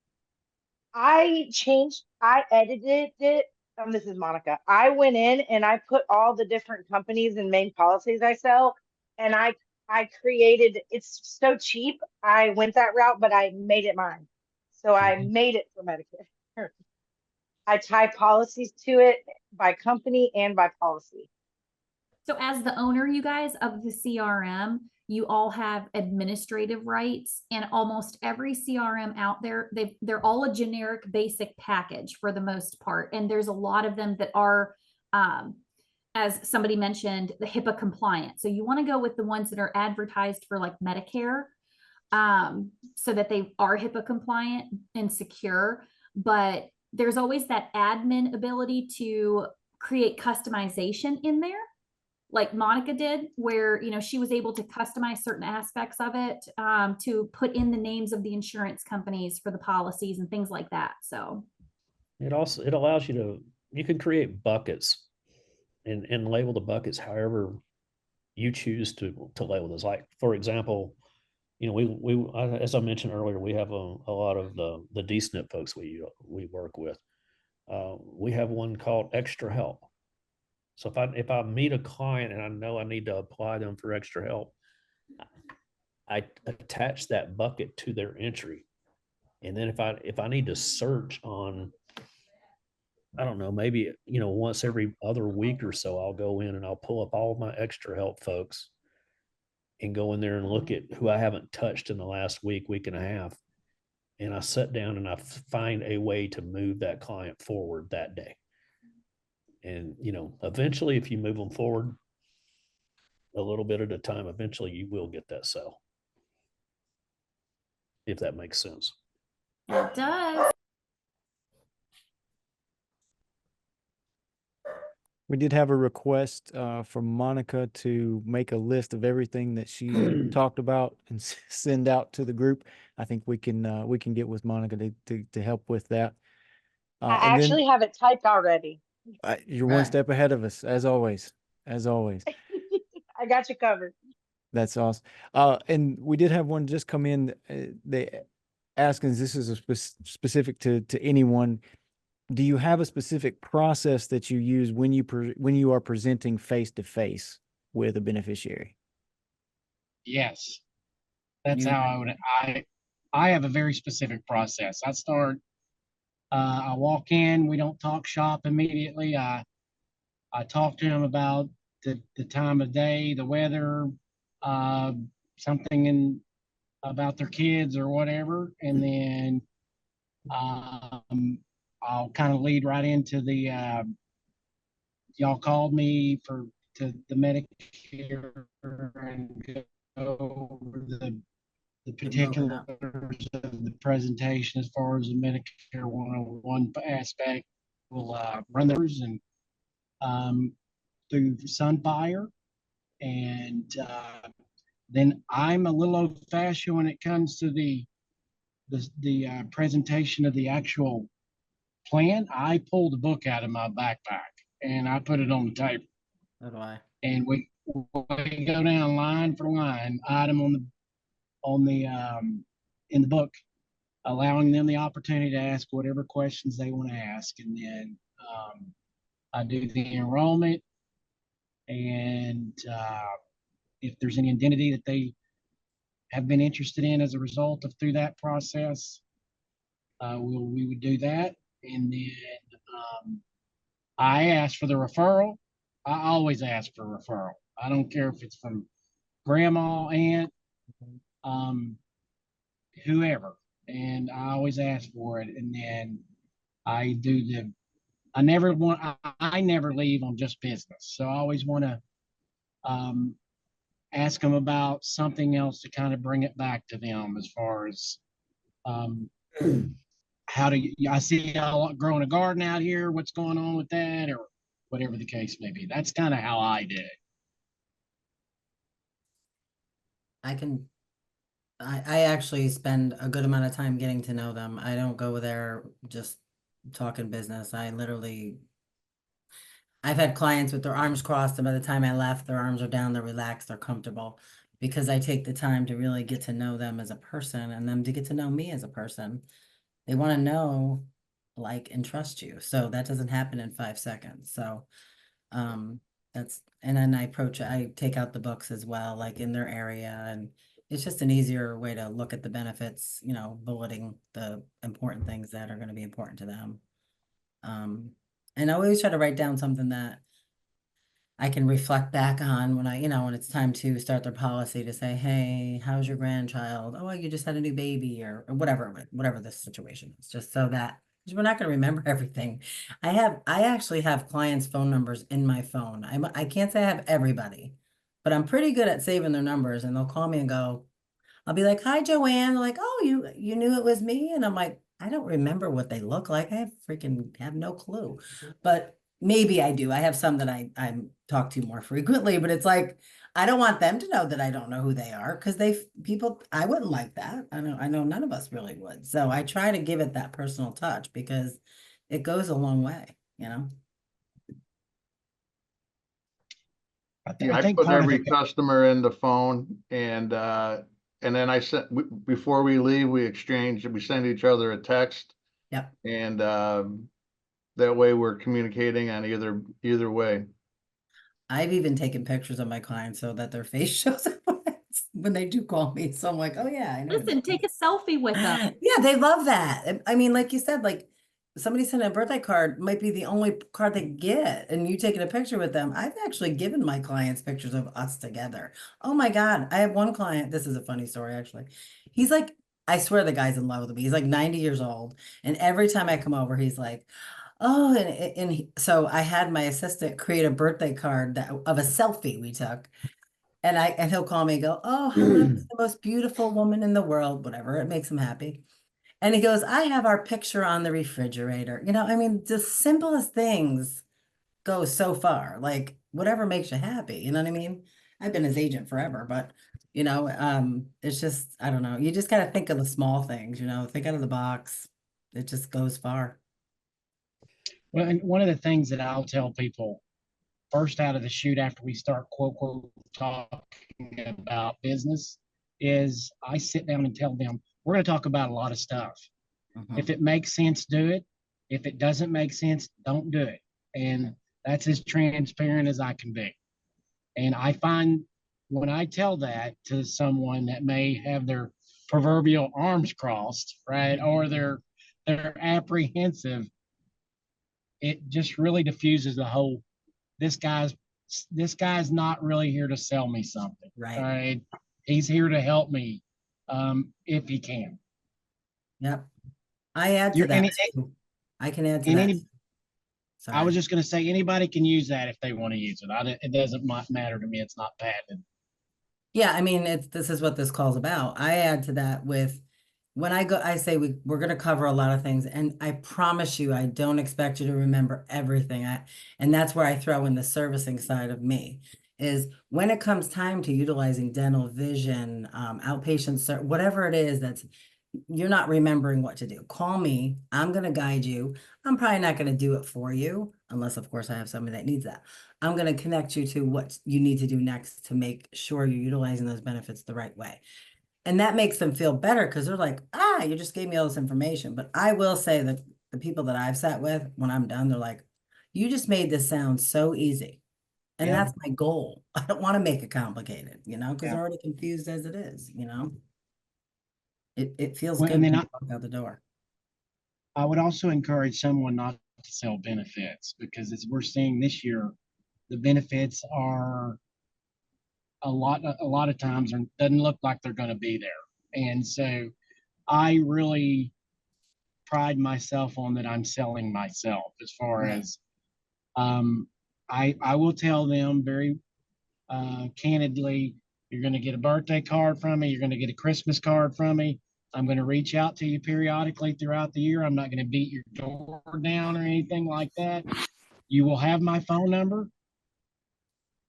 I edited it. This is Monica. I went in and I put all the different companies and main policies I sell, and I created. It's so cheap. I went that route, but I made it mine. So I made it for Medicare. I tie policies to it by company and by policy. So as the owner, you guys, of the CRM, you all have administrative rights, and almost every CRM out there, they're all a generic basic package for the most part. And there's a lot of them that are, as somebody mentioned, the HIPAA compliant. So you want to go with the ones that are advertised for like Medicare, so that they are HIPAA compliant and secure. But there's always that admin ability to create customization in there, like Monica did, where, you know, she was able to customize certain aspects of it, to put in the names of the insurance companies for the policies and things like that. So it allows you can create buckets and label the buckets however you choose to label those. Like, for example, you know, as I mentioned earlier, we have a lot of the DSNP folks we work with. We have one called extra help. So if I meet a client and I know I need to apply them for extra help, I attach that bucket to their entry. And then if I need to search on, I don't know, maybe, you know, once every other week or so, I'll go in and I'll pull up all of my extra help folks and go in there and look at who I haven't touched in the last week and a half. And I sit down and I find a way to move that client forward that day. And, you know, eventually, if you move them forward a little bit at a time, eventually you will get that sale. If that makes sense. it does. We did have a request from Monica to make a list of everything that she talked about and send out to the group. I think we can get with Monica to help with that. I actually have it typed already. You're one step ahead of us, as always. As always. I got you covered. That's awesome. And we did have one just come in. They asking, this is a specific to anyone. Do you have a specific process that you use when you are presenting face to face with a beneficiary? Yes, that's how I have a very specific process. I walk in, we don't talk shop immediately. I talk to them about the time of day, the weather, something about their kids or whatever. And then I'll kind of lead right into y'all called me to the Medicare and go over the particulars of the presentation as far as the Medicare 101 aspect. We'll run those and through Sunfire, and then I'm a little old-fashioned when it comes to the presentation of the actual plan. I pull the book out of my backpack and I put it on the table. So do I. And we go down line for line, item on the in the book, allowing them the opportunity to ask whatever questions they want to ask. And then I do the enrollment, and if there's any identity that they have been interested in as a result of through that process, we would do that. And then I ask for the referral. I always ask for a referral. I don't care if it's from grandma, aunt, whoever. And I always ask for it. And then I never leave on just business. So I always want to ask them about something else to kind of bring it back to them as far as I see y'all growing a garden out here, what's going on with that, or whatever the case may be. That's kind of how I did it. I actually spend a good amount of time getting to know them. I don't go there just talking business. I've had clients with their arms crossed, and by the time I left, their arms are down, they're relaxed, they're comfortable, because I take the time to really get to know them as a person and them to get to know me as a person. They want to know, like, and trust you. So that doesn't happen in 5 seconds. So and then I take out the books as well, like in their area, and it's just an easier way to look at the benefits, bulleting the important things that are going to be important to them. And I always try to write down something that I can reflect back on when when it's time to start their policy, to say, hey, how's your grandchild? Oh, you just had a new baby, or whatever the situation is, just so that, because we're not going to remember everything. I actually have clients' phone numbers in my phone. I can't say I have everybody, but I'm pretty good at saving their numbers, and they'll call me and go, I'll be like, hi, Joanne. They're like, oh, you knew it was me? And I'm like, I don't remember what they look like. I have no clue, but maybe I do. I have some that I talk to more frequently, but it's like, I don't want them to know that I don't know who they are, because I wouldn't like that. I know none of us really would. So I try to give it that personal touch, because it goes a long way, I put every customer in the phone, and then before we leave, we send each other a text. Yep. And that way we're communicating on either way. I've even taken pictures of my clients so that their face shows up when they do call me. So I'm like, oh yeah, I know. Listen, take a selfie with them. Yeah, they love that. I mean, like you said, like somebody sent a birthday card might be the only card they get, and you taking a picture with them. I've actually given my clients pictures of us together. Oh my God. I have one client. This is a funny story, actually. He's like, I swear the guy's in love with me. He's like 90 years old. And every time I come over, he's like, oh, so I had my assistant create a birthday card of a selfie we took. And he'll call me and go, oh, Helen's the most beautiful woman in the world, whatever. It makes him happy. And he goes, I have our picture on the refrigerator. I mean, the simplest things go so far, like whatever makes you happy. You know what I mean? I've been his agent forever, but it's just, I don't know. You just got to think of the small things, think out of the box. It just goes far. Well, and one of the things that I'll tell people first out of the chute after we start quote talking about business is I sit down and tell them, we're going to talk about a lot of stuff. If it makes sense, do it. If it doesn't make sense, don't do it. And that's as transparent as I can be. And I find when I tell that to someone that may have their proverbial arms crossed, right, or they're apprehensive, it just really diffuses the whole, this guy's not really here to sell me something. Right. He's here to help me if he can. Yep. I add to that. I can add to that. I was just going to say, anybody can use that if they want to use it. It doesn't matter to me. It's not patented. Yeah. I mean, this is what this call's about. I add to that with, when I say we're going to cover a lot of things, and I promise you, I don't expect you to remember everything. And that's where I throw in the servicing side of me, is when it comes time to utilizing dental, vision, outpatient, whatever it is you're not remembering what to do. Call me. I'm going to guide you. I'm probably not going to do it for you, unless of course I have somebody that needs that. I'm going to connect you to what you need to do next to make sure you're utilizing those benefits the right way. And that makes them feel better, because they're like, you just gave me all this information. But I will say that the people that I've sat with, when I'm done, they're like, you just made this sound so easy. And that's my goal. I don't want to make it complicated, because they're already confused as it is, It feels good when you walk out the door. I would also encourage someone not to sell benefits, because as we're seeing this year, the benefits are a lot of times doesn't look like they're going to be there. And so I really pride myself on that I'm selling myself, as far as I will tell them very candidly, you're going to get a birthday card from me, you're going to get a Christmas card from me. I'm going to reach out to you periodically throughout the year. I'm not going to beat your door down or anything like that. You will have my phone number.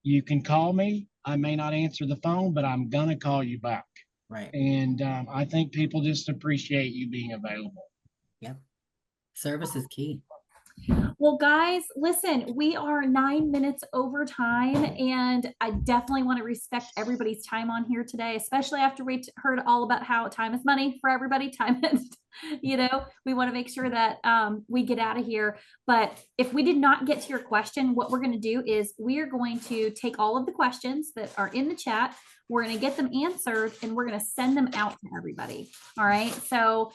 You can call me. I may not answer the phone, but I'm going to call you back. Right. And I think people just appreciate you being available. Yep. Service is key. Well, guys, listen, we are 9 minutes over time, and I definitely want to respect everybody's time on here today, especially after we heard all about how time is money for everybody. Time is You know, we want to make sure that we get out of here. But if we did not get to your question, what we're going to do is we are going to take all of the questions that are in the chat. We're going to get them answered and we're going to send them out to everybody. All right. So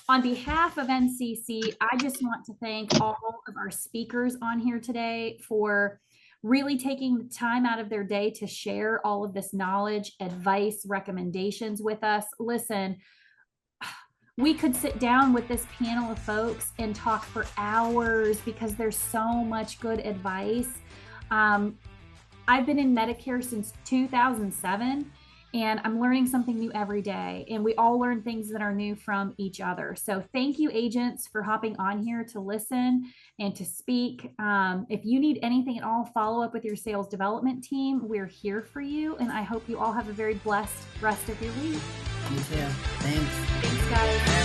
on behalf of NCC, I just want to thank all of our speakers on here today for really taking the time out of their day to share all of this knowledge, advice, recommendations with us. Listen, we could sit down with this panel of folks and talk for hours because there's so much good advice. I've been in Medicare since 2007, and I'm learning something new every day. And we all learn things that are new from each other. So thank you, agents, for hopping on here to listen and to speak. If you need anything at all, follow up with your sales development team. We're here for you. And I hope you all have a very blessed rest of your week. You too. Thanks. Thanks, guys.